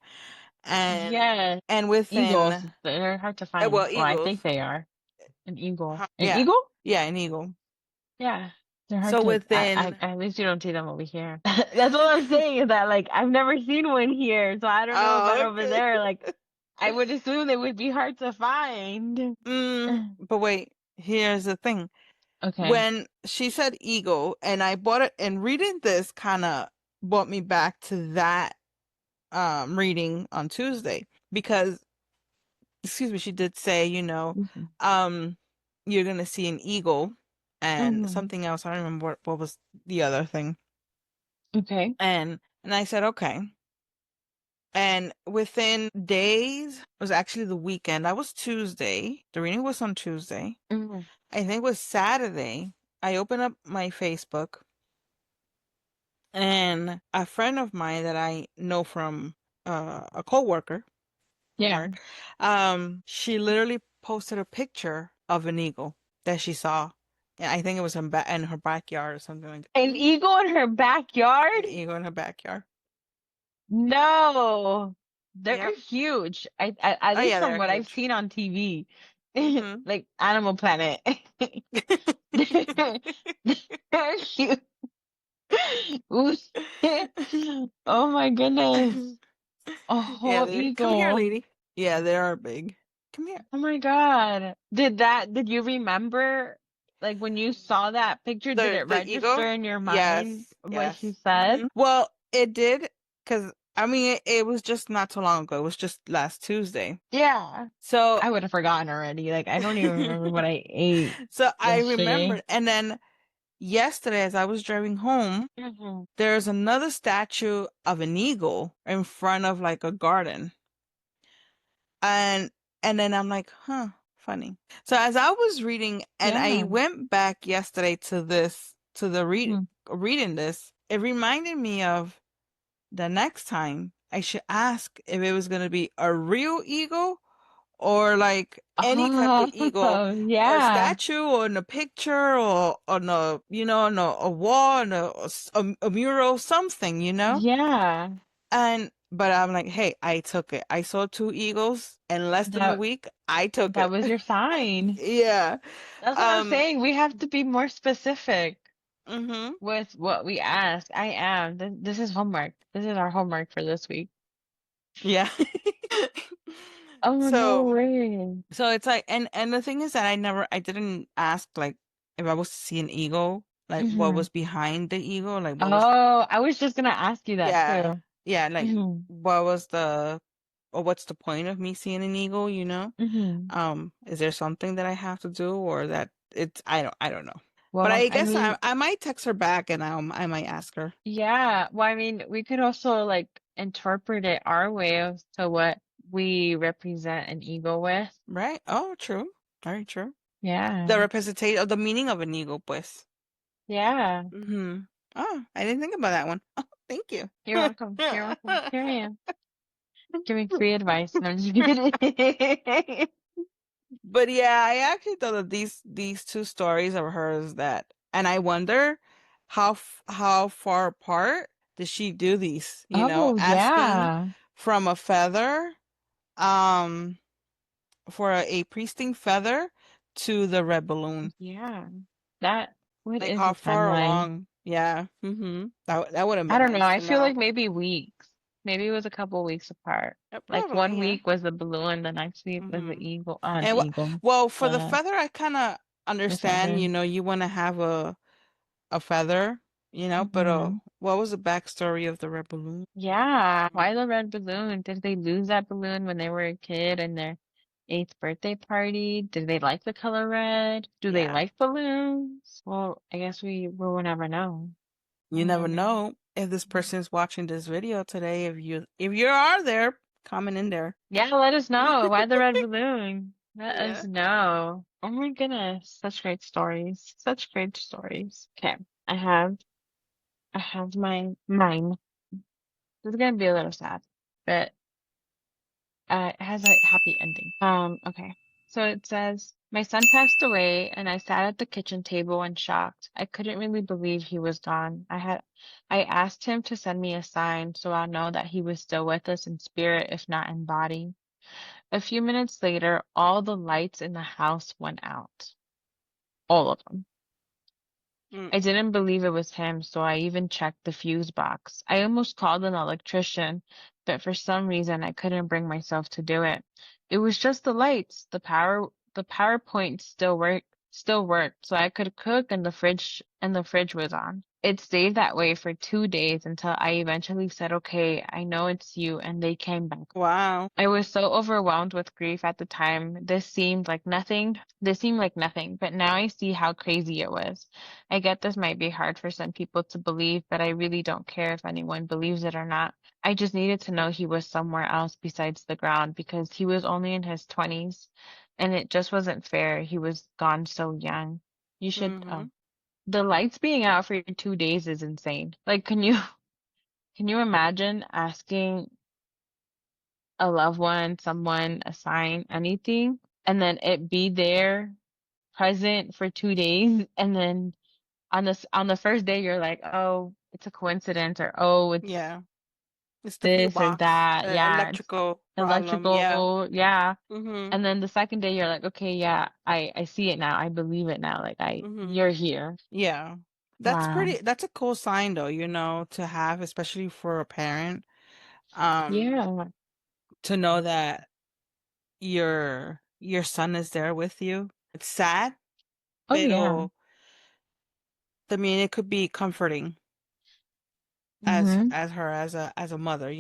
And Yes. Eagles, within, they're hard to well, find. Well, I eagles, think they are. An eagle. An yeah, eagle? yeah, an eagle. Yeah. They're hard So to, within, at least you don't see them over here. That's all I'm saying is that, like, I've never seen one here, so I don't know about oh, over okay. there. Like, I would assume they would be hard to find. But wait, here's the thing. Okay. When she said eagle, and I bought it, and reading this kind of brought me back to that reading on Tuesday because, excuse me, she did say, Hmm. um, you're gonna see an eagle and Hmm. something else. I don't remember what was the other thing. Okay. And I said, okay. And within days, it was actually the weekend. That was Tuesday. The reading was on Tuesday. Mm, I think it was Saturday. I opened up my Facebook, and a friend of mine that I know from a coworker from yeah. work, she literally posted a picture of an eagle that she saw. And I think it was in her backyard or something like that. An eagle in her An backyard? eagle in her backyard. No. They're Yep. huge. At Oh least yeah, from they're what I've huge. seen on TV. Mm-hmm. Like Animal Planet. They're huge. Oh my goodness. A Yeah, whole they're come here, eagle. lady. Yeah, they are big. Come here. Oh my God. Did you remember, like when you saw that picture, did it The eagle? register in your mind Yes, what she yes. said? Well, it did because I mean it was just not too long ago. It was just last Tuesday. Yeah. So I would have forgotten already. Like I don't even remember what I ate so I yesterday. remembered, and then yesterday as I was driving home, Hmm. there's another statue of an eagle in front of like a garden. And then I'm like, huh, funny. So as I was reading, and I Yeah. went back yesterday to this to the Hmm. reading this, it reminded me of the next time I should ask if it was gonna be a real eagle or like any type of eagle, Oh, a yeah. statue or in a picture or on a on a wall on a mural, something, Yeah. And but I'm like, hey, I took it. I saw two eagles in less than a That week. I took that it. was your sign. Yeah. That's what I'm Um. saying. We have to be more specific Mhm. with what we ask. I am. This is homework. This is our homework for this week. Yeah. Oh, no So way. it's like, and the thing is that I didn't ask like if I was to see an eagle, like what Hmm. was behind the eagle, like what was Oh, I was just gonna ask you that yeah, too. yeah, like Hmm. what was the or what's the point of me seeing an eagle? Hmm. Is there something that I have to do or that it's I don't know. But Well, I I guess mean, I might text her back and I might ask her. yeah. Well, I mean, we could also like interpret it our way as to what we represent an eagle with. Right? Oh, true. Very true. Yeah. The representation of the meaning of an eagle, pues. Yeah. Mm-hmm. Oh, I didn't think about that one. Oh, thank you. You're welcome. You're welcome. Here I am. Giving free advice. No, I'm just kidding. But yeah, I actually thought of these two stories of hers that, and I wonder how far apart did she do these? Oh, Asking yeah. from a feather, um, for a priesting feather to the red balloon. Yeah. That, what Like is how the far timeline? along? Yeah. Mm-hmm. That would have I been don't know. nice I to feel know. like maybe weeks. Maybe it was a couple weeks apart. Like Probably, one yeah. week was the balloon, the next week was the Mm-hmm. eagle, And eagle, well, for the the feather, I kind of the understand. feather. You want to have a feather, but Hmm. what was the backstory of the red balloon? Yeah. Why the red balloon? Did they lose that balloon when they were a kid in their eighth birthday party? Did they like the color red? Do they Yeah, like balloons? Well, I guess we will never know. you never know if this person is watching this video today. If you are there, comment in there. Yeah, let us know. Why the red balloon? Let us Yeah. know. Oh my goodness. Such great stories. Such great stories. Okay. I have mine. This is gonna be a little sad, but it has a happy ending. Okay. So it says, my son passed away and I sat at the kitchen table in shock. I couldn't really believe he was gone. I asked him to send me a sign so I'll know that he was still with us in spirit, if not in body. A few minutes later, all the lights in the house went out. All of them. Mm. I didn't believe it was him, so I even checked the fuse box. I almost called an electrician, but for some reason I couldn't bring myself to do it. It was just the lights. The power point still worked, so I could cook and the fridge was on. it stayed that way for 2 days until I eventually said, okay, I know it's you, and they came back. Wow. I was so overwhelmed with grief at the time. This seemed like nothing. This seemed like nothing, but now I see how crazy it was. I get this might be hard for some people to believe, but I really don't care if anyone believes it or not. I just needed to know he was somewhere else besides the ground because he was only in his 20s and it just wasn't fair. He was gone so young. You should, Mm-hmm. the lights being out for 2 days is insane. Like, can you imagine asking a loved one, someone, a sign, anything, and then it be there present for 2 days, and then on the first day you're like, oh, it's a coincidence, or oh, it's Yeah. It's the fuse this or box, that. Yeah, it's electrical problem. Yeah. electrical. Yeah. Mm-hmm. And then the second day you're like, okay, yeah, I see it now. I believe it now. Like Mm-hmm. you're here. Yeah. Wow. That's a cool sign though, to have, especially for a parent. Um, Yeah. to know that your son is there with you. It's sad, Oh yeah. pero I mean it could be comforting Hmm. as her as a mother,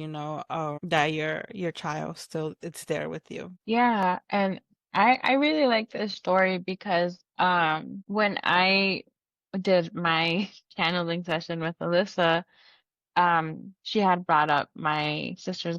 that your child still it's there with you. Yeah, and I really like this story because when I did my channeling session with Alyssa, she had brought up my sister's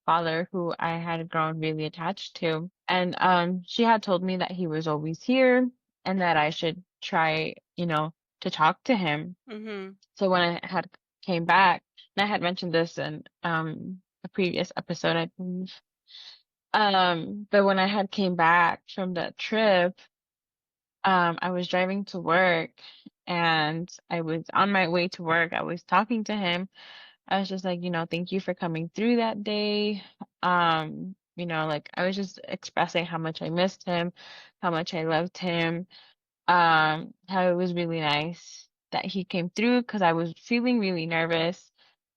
father who I had grown really attached to. And she had told me that he was always here and that I should try, to talk to him. Mm-hmm. So when I had came back, and I had mentioned this in a previous episode, I believe. But when I had came back from that trip, I was driving to work and I was on my way to work. I was talking to him. I was just like, thank you for coming through that day. Like I was just expressing how much I missed him, how much I loved him, how it was really nice that he came through because I was feeling really nervous,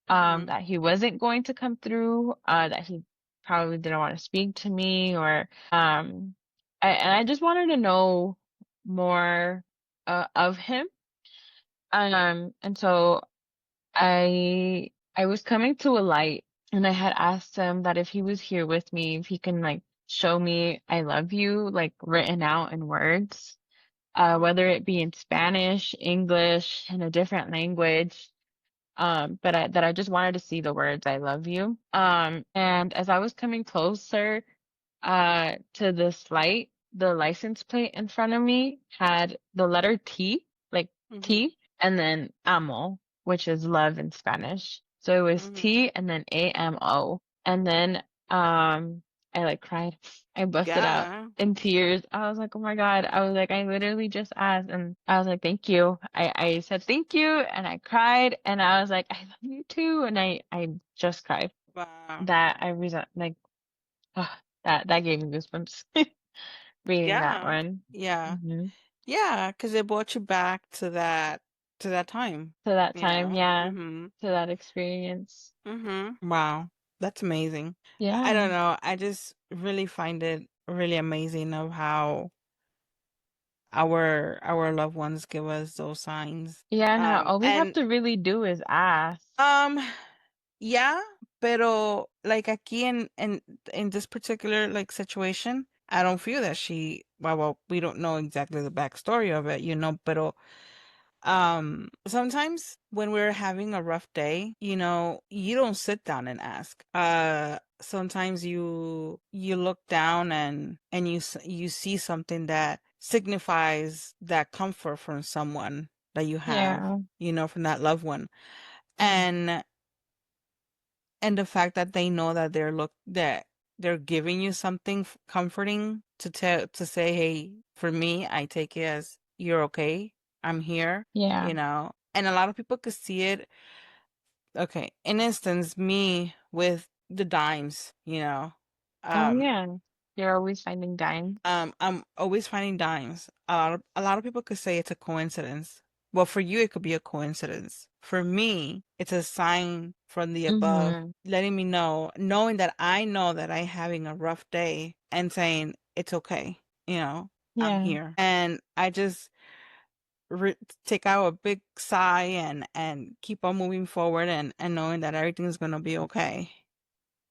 Mm-hmm. that he wasn't going to come through, that he probably didn't want to speak to me or and I just wanted to know more of him. And so I was coming to a light and I had asked him that if he was here with me, if he can like show me I love you, like written out in words, whether Mm-hmm. it be in Spanish, English, in a different language. But I just wanted to see the words I love you. And as I was coming closer to this light, the license plate in front of me had the letter T, like Mm-hmm. T, and then amo, which is love in Spanish. So it was Mm-hmm. T and then AMO. And then I like cried. I busted out Yeah. in tears. I was like, oh my God. I was like, I literally just asked and I was like, thank you. I said thank you and I cried and I was like, I love you too. And I just cried. Wow. That I resent like that gave me goosebumps reading that Yeah. one. Yeah. Hmm. Yeah, because it brought you back to that time, To that you time, know. yeah. Mm-hmm. To that experience. Wow. That's amazing. I Yeah. don't know. I just really find it really amazing of how our loved ones give us those signs. Yeah, and how Um all we have and to really do is ask. um yeah, pero like aquí in this particular like situation, I don't feel that we don't know exactly the backstory of it, pero sometimes when we're having a rough day, you don't sit down and ask. Sometimes you look down and you see something that signifies that comfort from someone that you have, Yeah. from that loved one. Mm. And the fact that they know that they're giving you something comforting to say, hey, for me, I take it as you're okay, I'm here, Yeah. and a lot of people could see it. Okay, in instance, me with the dimes, Oh um yeah. You're always finding dimes. I'm always finding dimes. A lot of people could say it's a coincidence. Well, for you, it could be a coincidence. For me, it's a sign from the above, Mm-hmm. letting me knowing that I know that I'm having a rough day and saying it's okay. I'm Yeah. here, and re take out a big sigh and keep on moving forward and knowing that everything's gonna be okay.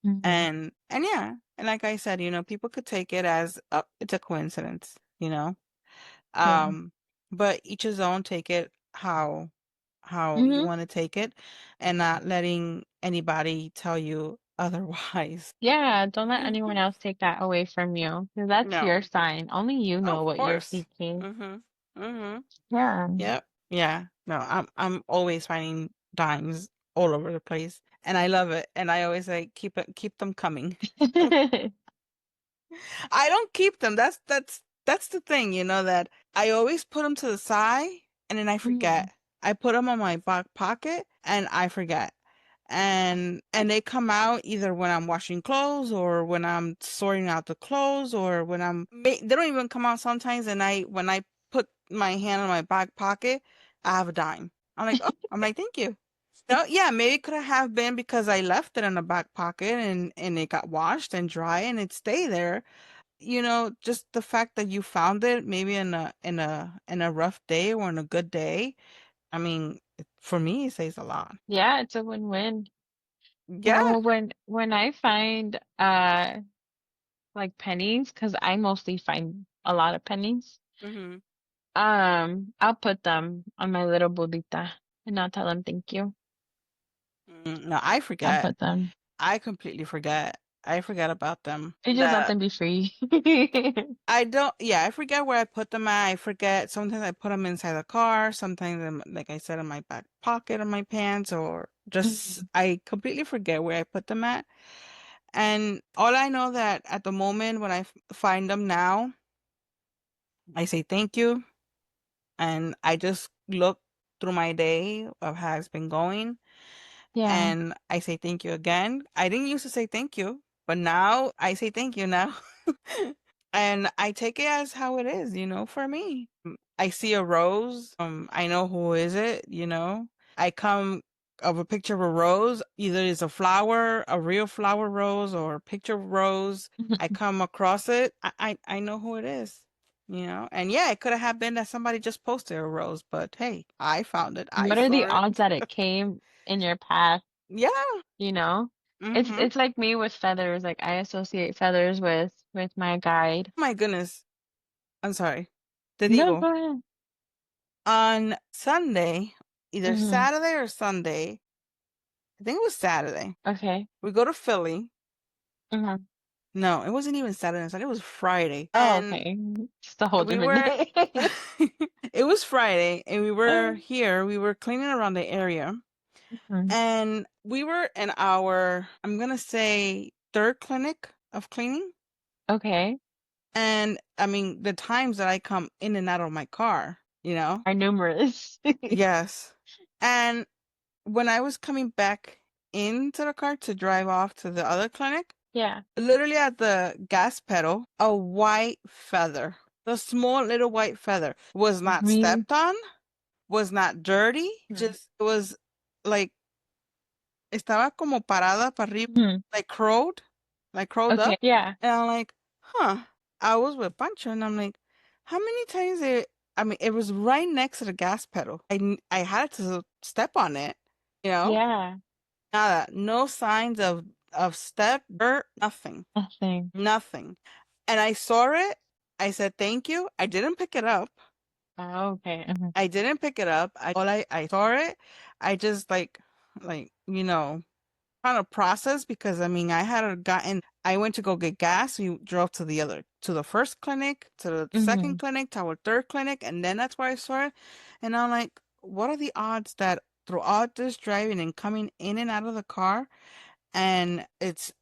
Mhm. And yeah, and like I said, people could take it as it's a coincidence. Yeah. Um, but each his own. Take it how you Mhm. want to take it, and not letting anybody tell you otherwise. Yeah, don't let anyone else take that away from you, 'cause that's No, your sign. Only you know of what you're course. seeking. Mhm. Mhm. Yeah. Yep. Yeah. No, I'm always finding dimes all over the place, and I love it. And I always say, keep them coming. I don't keep them. That's the thing, that I always put them to the side and then I Mhm. forget. I put them on my back pocket and I forget. And they come out either when I'm washing clothes or when I'm sorting out the clothes or when they don't even come out sometimes, and I when I put my hand on my back pocket, I have a dime. I'm like, thank you. No, yeah, maybe it could have been because I left it in the back pocket and it got washed and dry and it stayed there. Just the fact that you found it maybe in a rough day or in a good day, I mean, for me, it says a lot. Yeah, it's a win-win. Yeah. Well, when I find like pennies, 'cause I mostly find a lot of pennies, Hmm. I'll put them on my little bolita and I'll tell them thank you. No, I I'll forget. put them. I completely forget. I forget about them. You just let them be free. I don't, yeah, I forget where I put them at. I forget. Sometimes I put them inside the car. Sometimes, like I said, in my back pocket of my pants, or just, Mhm. I completely forget where I put them at. And all I know that at the moment when I find them now, I say thank you. And I just look through my day of how it's been going. Yeah. And I say thank you again. I didn't used to say thank you, but now I say thank you now. And I take it as how it is, for me. I see a rose, I know who is it. I come of a picture of a rose, either it's a flower, a real flower rose, or a picture of rose. I come across it, I know who it is. And yeah, it could have been that somebody just posted a rose, but hey, I found it. I What are the saw it. odds that it came in your path, Yeah. you know? Mm-hmm. It's like me with feathers. Like I associate feathers with my guide. My goodness. I'm sorry. Te No, digo, go ahead. on Sunday, either Hmm. Saturday or Sunday, I think it was Saturday, Okay. we go to Philly. Hmm. No, it wasn't even Saturday. Sunday, it was Friday. Oh, And okay. Just a whole we different were, day. it was Friday, and we were here. We were cleaning around the area. Mhm. And we were in our, I'm going to say, third clinic of cleaning. Okay. And I mean, the times that I come in and out of my car. Are numerous. Yes. And when I was coming back into the car to drive off to the other clinic, Yeah. literally at the gas pedal, a white feather, the small little white feather, was not Really? stepped on, was not dirty, Mhm. just it was like estaba como parada para arriba, Mhm. like crowed Okay. up. Yeah. And I'm like, huh. I was with Pancho and I'm like, how many times I mean, it was right next to the gas pedal. I had to step on it, you know? Yeah. Nada, no signs of step, dirt, nothing, Nothing. nothing. And I saw it. I said thank you. I didn't pick it up. Oh, okay. Mhm. I didn't pick it up. I saw it. I just like trying to process because I mean I went to go get gas. We drove to the first clinic, to the second Mhm. clinic, to our third clinic, and then that's where I saw it. And I'm like, what are the odds that throughout this driving and coming in and out of the car, and it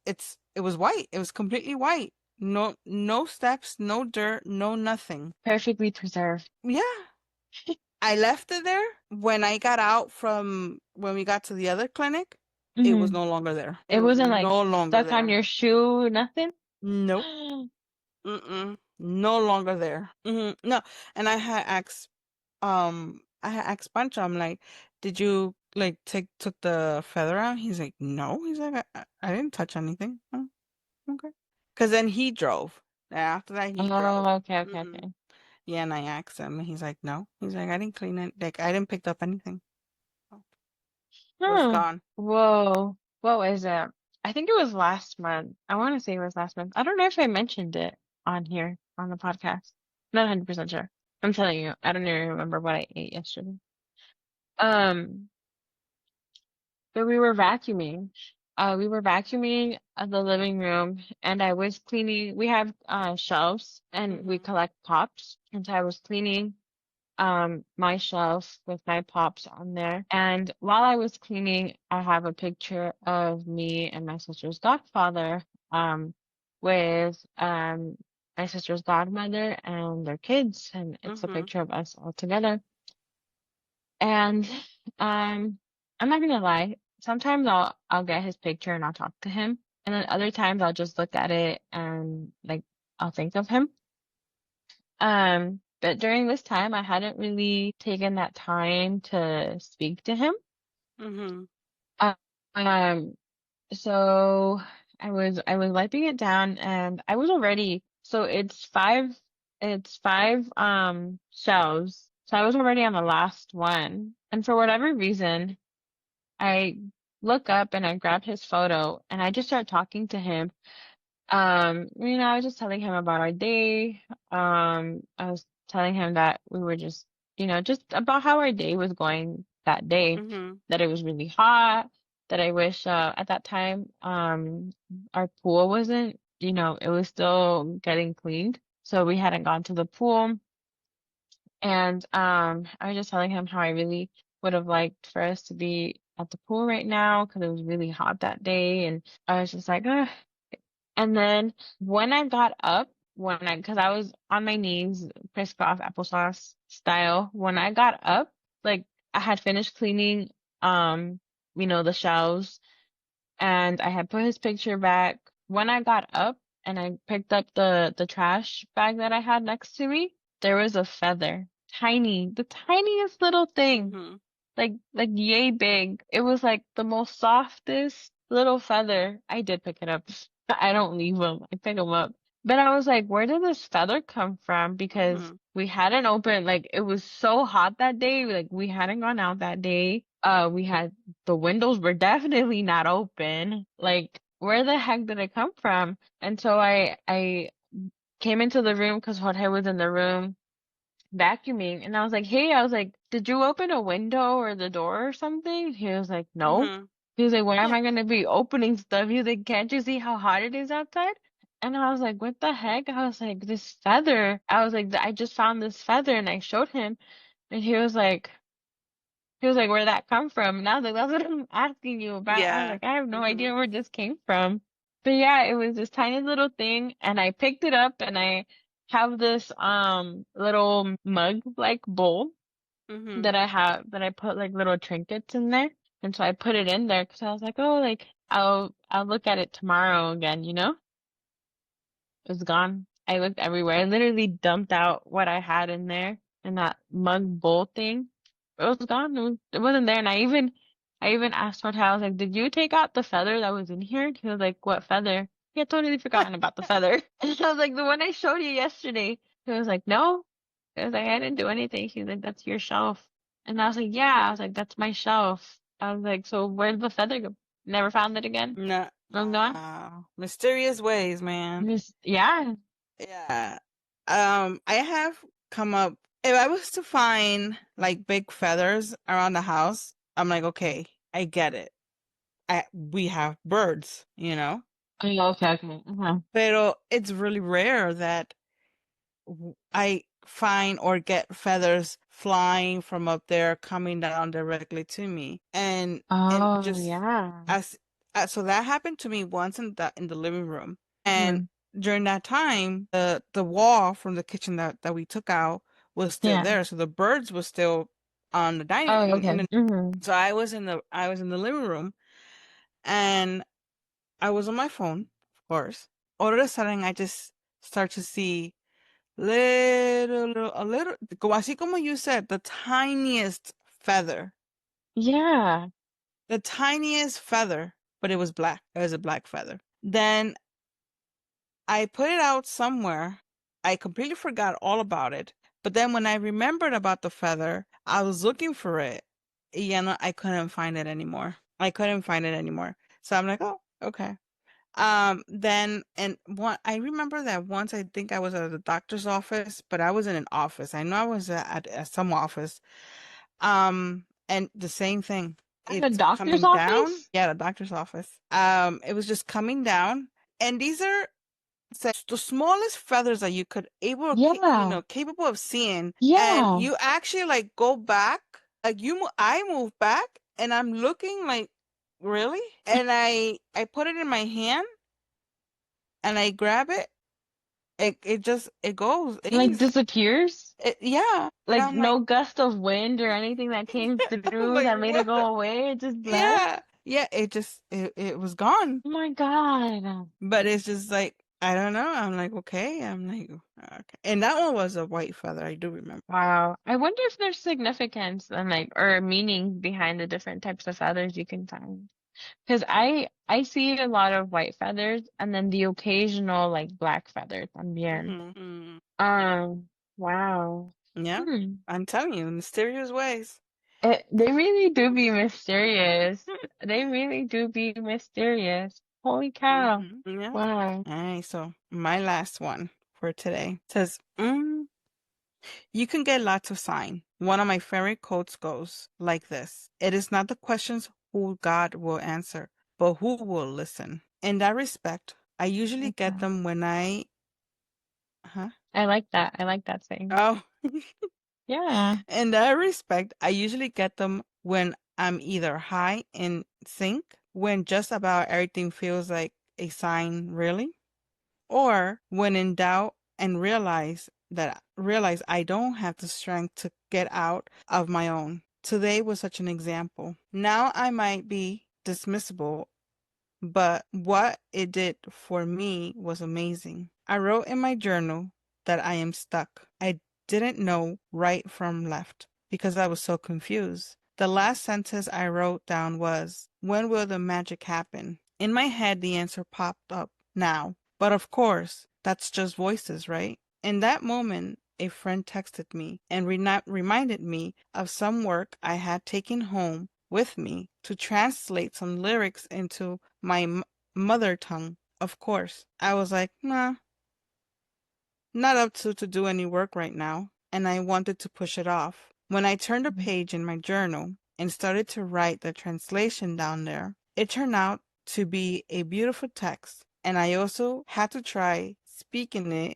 was white. It was completely white. No steps, no dirt, no nothing. Perfectly preserved. Yeah. I left it there. When I got out from when we got to the other clinic, it was Mhm. no longer there. It It was wasn't like no longer stuck on there. your shoe, nothing? Nope. Mm-mm. No longer there. No. And I had asked Pancho, I'm like, did you like took the feather out? He's like, no. He's like, I didn't touch anything. Oh, okay. Because then he drove. And after that, he drove. Oh, okay, okay, Hmm. okay. Yeah, and I asked him, and he's like, no. He's like, I didn't clean it. Like, I didn't pick up anything. Oh, it was Hmm. gone. Whoa. What was it? I think it was last month. I want to say it was last month. I don't know if I mentioned it on here on the podcast. Not 100% sure. I'm telling you, I don't even remember what I ate yesterday. Um, but we were vacuuming the living room and I was cleaning. We have shelves and we Mm-hmm. collect pops. And so I was cleaning my shelf with my pops on there. And while I was cleaning, I have a picture of me and my sister's godfather um with my sister's godmother and their kids, and it's a Mm-hmm. picture of us all together. And um I'm not gonna lie, sometimes I'll get his picture and I'll talk to him. And then other times I'll just look at it and like I'll think of him. But during this time, I hadn't really taken that time to speak to him. Mm-hmm. Uh, Um, so I was wiping it down and I was already, so it's five shells. So I was already on the last one. And for whatever reason, I look up and I grab his photo and I just start talking to him. I was just telling him about our day. I was telling him that we were just about how our day was going that day, Mm-hmm. that it was really hot, that I wish at that time our pool wasn't, it was still getting cleaned. So we hadn't gone to the pool. And I was just telling him how I really would have liked for us to be at the pool right now because it was really hot that day. And I was just like, ugh. And then when I got up, because I was on my knees, crisscross applesauce style, when I got up, like I had finished cleaning, the shelves, and I had put his picture back. When I got up and I picked up the trash bag that I had next to me, there was a feather, tiny, the tiniest little thing, Mm-hmm. like yay big. It was like the most softest little feather. I did pick it up. I don't leave them. I pick them up. But I was like, where did this feather come from? Because Mm-hmm. we hadn't opened, like it was so hot that day. Like we hadn't gone out that day. The windows were definitely not open. Like where the heck did it come from? And so I came into the room because Jorge was in the room vacuuming, and I was like, "Hey," I was like, "Did you open a window or the door or something?" He was like, "No." Mm-hmm. He was like, "Why am Yeah. I gonna be opening stuff?" He was like, "Can't you see how hot it is outside?" And I was like, "What the heck?" I was like, "This feather." I was like, "I just found this feather," and I showed him, and he was like, "Where'd that come from?" And I was like, "That's what I'm asking you about." I was Yeah. like, "I have no Mm-hmm. idea where this came from." But yeah, it was this tiny little thing, and I picked it up, and I have this little mug like bowl Mm-hmm. that I put like little trinkets in there. And so I put it in there because I was like, "Oh, like I'll look at it tomorrow again, you know?" It was gone. I looked everywhere. I literally dumped out what I had in there in that mug bowl thing. It was gone. It wasn't there. And I even asked Hotel, I was like, "Did you take out the feather that was in here?" He was like, "What feather?" He had totally forgotten about the feather. And I was like, "The one I showed you yesterday." He was like, "No." He was like, "I didn't do anything." He's like, "That's your shelf." And I was like, "Yeah." I was like, "That's my shelf." I was like, "So where'd the feather go?" Never found it again. No. I'm gone. Wow. Mysterious ways, man. Yeah. Yeah. I have come up, if I was to find like big feathers around the house, I'm like, okay, I get it. We have birds, you know? Oh, okay, okay. Uh-huh. Pero it's really rare that I find or get feathers flying from up there coming down directly to me. And Oh, just yeah. as so that happened to me once in the living room. And Mhm. during that time, the wall from the kitchen that we took out was still Yeah. there. So the birds were still on the dining Oh, in okay. the Mhm. so I was in the living room, and I was on my phone, of course. All of a sudden I just start to see a little, así como you said, the tiniest feather, Yeah. the tiniest feather, but it was black. It was a black feather. Then I put it out somewhere. I completely forgot all about it. But then when I remembered about the feather, I was looking for it. I couldn't find it anymore. I couldn't find it anymore. So I'm like, oh, okay. Then and one I remember that once I think I was at the doctor's office, but I was in an office. I know I was at some office. And the same thing. At the It's doctor's coming down. office? Yeah, the doctor's office. It was just coming down, and these are the smallest feathers that you could Yeah. capable of seeing, and Yeah. you actually like go back, like I move back, and I'm looking like, really, and I put it in my hand, and I grab it. It just it goes. It Like leaves. disappears? Yeah, and Like I'm like, no gust of wind or anything that came I'm through like, that made it what? go away. It just left. Yeah, yeah. It was gone. Oh my God. But it's just like, I don't know. I'm like, okay. I'm like, okay. And that one was a white feather. I do remember. Wow. I wonder if there's significance and like or meaning behind the different types of feathers you can find. Because I see a lot of white feathers and then the occasional like black feather también. Mm. Wow. Yeah, Hmm. I'm telling you, mysterious ways. They really do be mysterious. They really do be mysterious. Holy cow. Yeah. Wow. All right. So my last one for today says, you can get lots of sign. One of my favorite quotes goes like this: "It is not the questions who God will answer, but who will listen." In that respect, I usually Like get that. them when I, huh? I like that. I like that saying. Oh, Yeah. in that respect, I usually get them when I'm either high in sync, when just about everything feels like a sign, really, or when in doubt and realize I don't have the strength to get out of my own. Today was such an example. Now I might be dismissible, but what it did for me was amazing. I wrote in my journal that I am stuck. I didn't know right from left because I was so confused. The last sentence I wrote down was, "When will the magic happen?" In my head, the answer popped up, "Now." But of course, that's just voices, right? In that moment, a friend texted me and reminded me of some work I had taken home with me to translate some lyrics into my mother tongue. Of course, I was like, nah, not up to do any work right now, and I wanted to push it off. When I turned a Mhm. page in my journal and started to write the translation down there, it turned out to be a beautiful text, and I also had to try speaking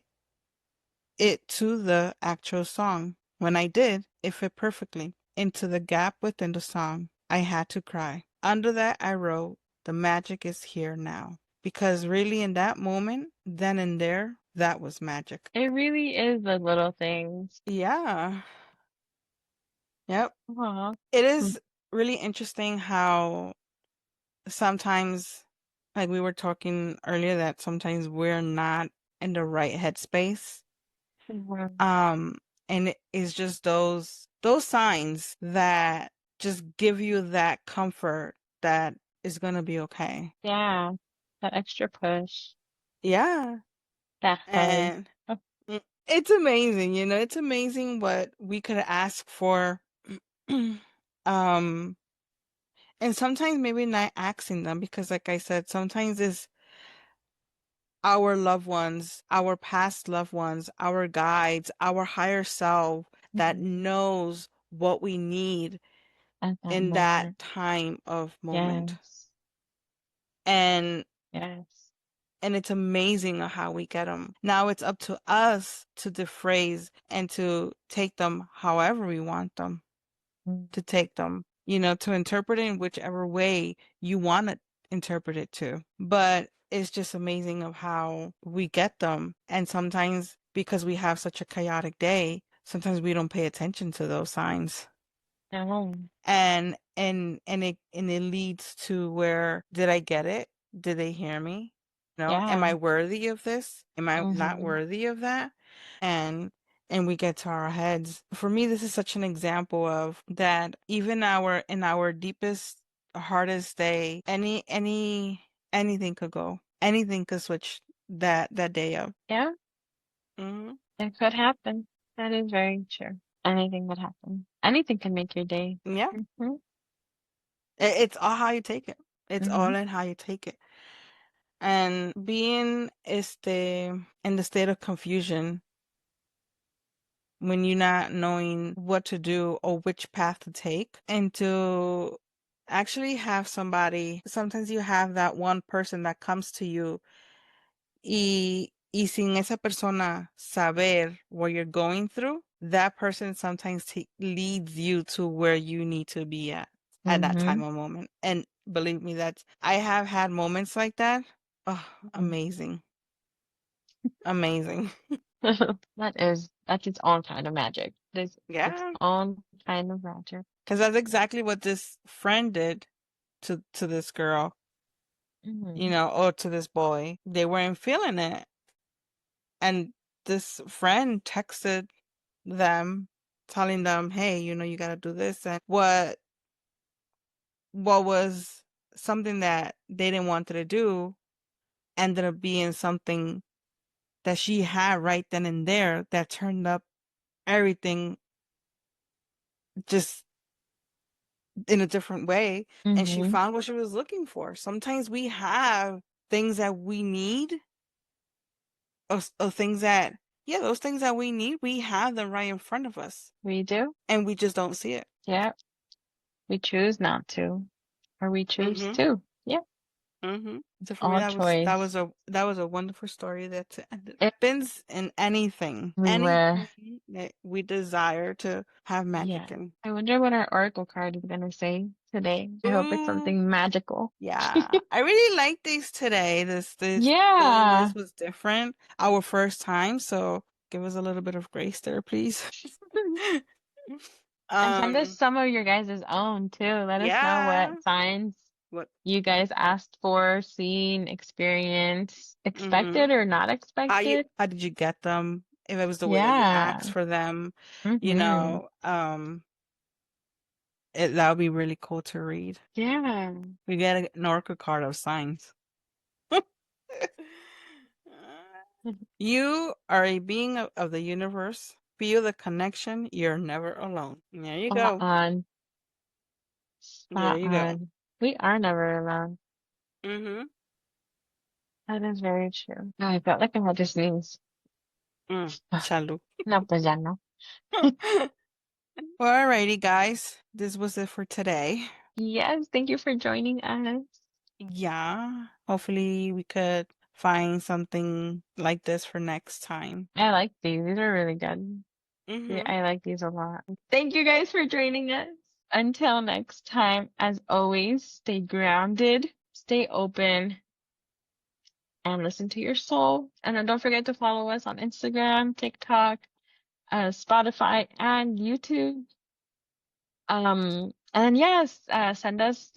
it to the actual song. When I did, it fit perfectly into the gap within the song. I had to cry. Under that, I wrote, "The magic is here now." Because really, in that moment, then and there, that was magic. It really is the little things. Yeah. Yep. Aw. It Mm. is really interesting how sometimes, like we were talking earlier, that sometimes we're not in the right headspace. Mhm. Um, and it is just those signs that just give you that comfort that is gonna be okay. Yeah. That extra push. Yeah. That hug. And Oh, it's amazing, it's amazing what we could ask for. Um, and sometimes maybe not asking them because like I said, sometimes it's our loved ones, our past loved ones, our guides, our higher self that mhm. knows what we need At that in that moment. time of moment. Yes. And Yes. it's amazing how we get them. Now it's up to us to rephrase and to take them however we want them Mm. to take them, to interpret it in whichever way you want to interpret it to. But it's just amazing of how we get them. And sometimes because we have such a chaotic day, sometimes we don't pay attention to those signs. No. And it leads to where, did I get it? Did they hear me? Am Yeah. I worthy of this? Am I not Hmm. worthy of that? And and we get to our heads. For me, this is such an example of that even in our deepest, hardest day, anything could go. Anything could switch that day up. Yeah. Hmm. It could happen. That is very true. Anything could happen. Anything can make your day. Yeah. Mm-hmm. It's all how you take it. It's Mm-hmm. all in how you take it. And being in the state of confusion when you're not knowing what to do or which path to take, and to actually have somebody, sometimes you have that one person that comes to you y sin esa persona saber what you're going through, that person sometimes leads you to where you need to be at that Mm-hmm. time of moment. And believe me, that's I have had moments like that. Oh, amazing. Amazing. That's its own kind of magic. It's its Yeah. own kind of magic. Because that's exactly what this friend did to this girl, Mm-hmm. or to this boy. They weren't feeling it. And this friend texted them, telling them, hey, you got to do this. And what was something that they didn't want to do ended up being something that she had right then and there that turned up everything just in a different way. And she Mm-hmm. found what she was looking for. Sometimes we have things that we need, or things that, yeah, those things that we need, we have them right in front of us We do. and we just don't see it. Yeah. We choose not to, or we choose Mm-hmm. to. Yeah. Mm-hmm. So for me, All that choice. was a wonderful story that It happens in everywhere. anything that we desire to have Yeah. magic in. I wonder what our oracle card is gonna say today. I hope it's Ooh, something magical. yeah, I really like these today. This Yeah. was different. Our first time, so give us a little bit of grace there, please. And send us um, some of your guys' own too. Let us know yeah. what signs What? you guys asked for, seen, experienced, Mm-hmm. expected or not expected. How did you get them? If it was the way that you asked Yeah. for them, you Mm-hmm. know, that would be really cool to read. Yeah. We get an oracle card of signs. You are a being of the universe. Feel the connection. You're never alone. There you Spot go. on. There Spot you go. on. We are never alone. Mm-hmm. That is very true. I felt like I had to sneeze. Salud. No, pues ya no. Well, alrighty, guys. This was it for today. Yes, thank you for joining us. Yeah. Hopefully we could find something like this for next time. I like these. These are really good. Yeah, Mm-hmm. I like these a lot. Thank you guys for joining us. Until next time, as always, stay grounded, stay open, and listen to your soul. And then don't forget to follow us on Instagram, TikTok, Spotify, and YouTube. And yes, send us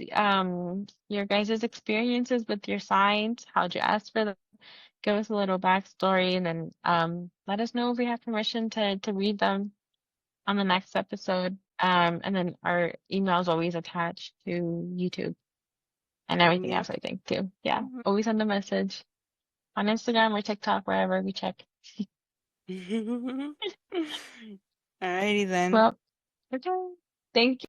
your guys' experiences with your signs. How'd you ask for them? Give us a little backstory, and then let us know if we have permission to read them on the next episode. And then our email is always attached to YouTube and everything Yeah. else, I think, too. Yeah. Mhm. Always send a message on Instagram or TikTok, wherever we check. Alrighty then. Well, okay. Thank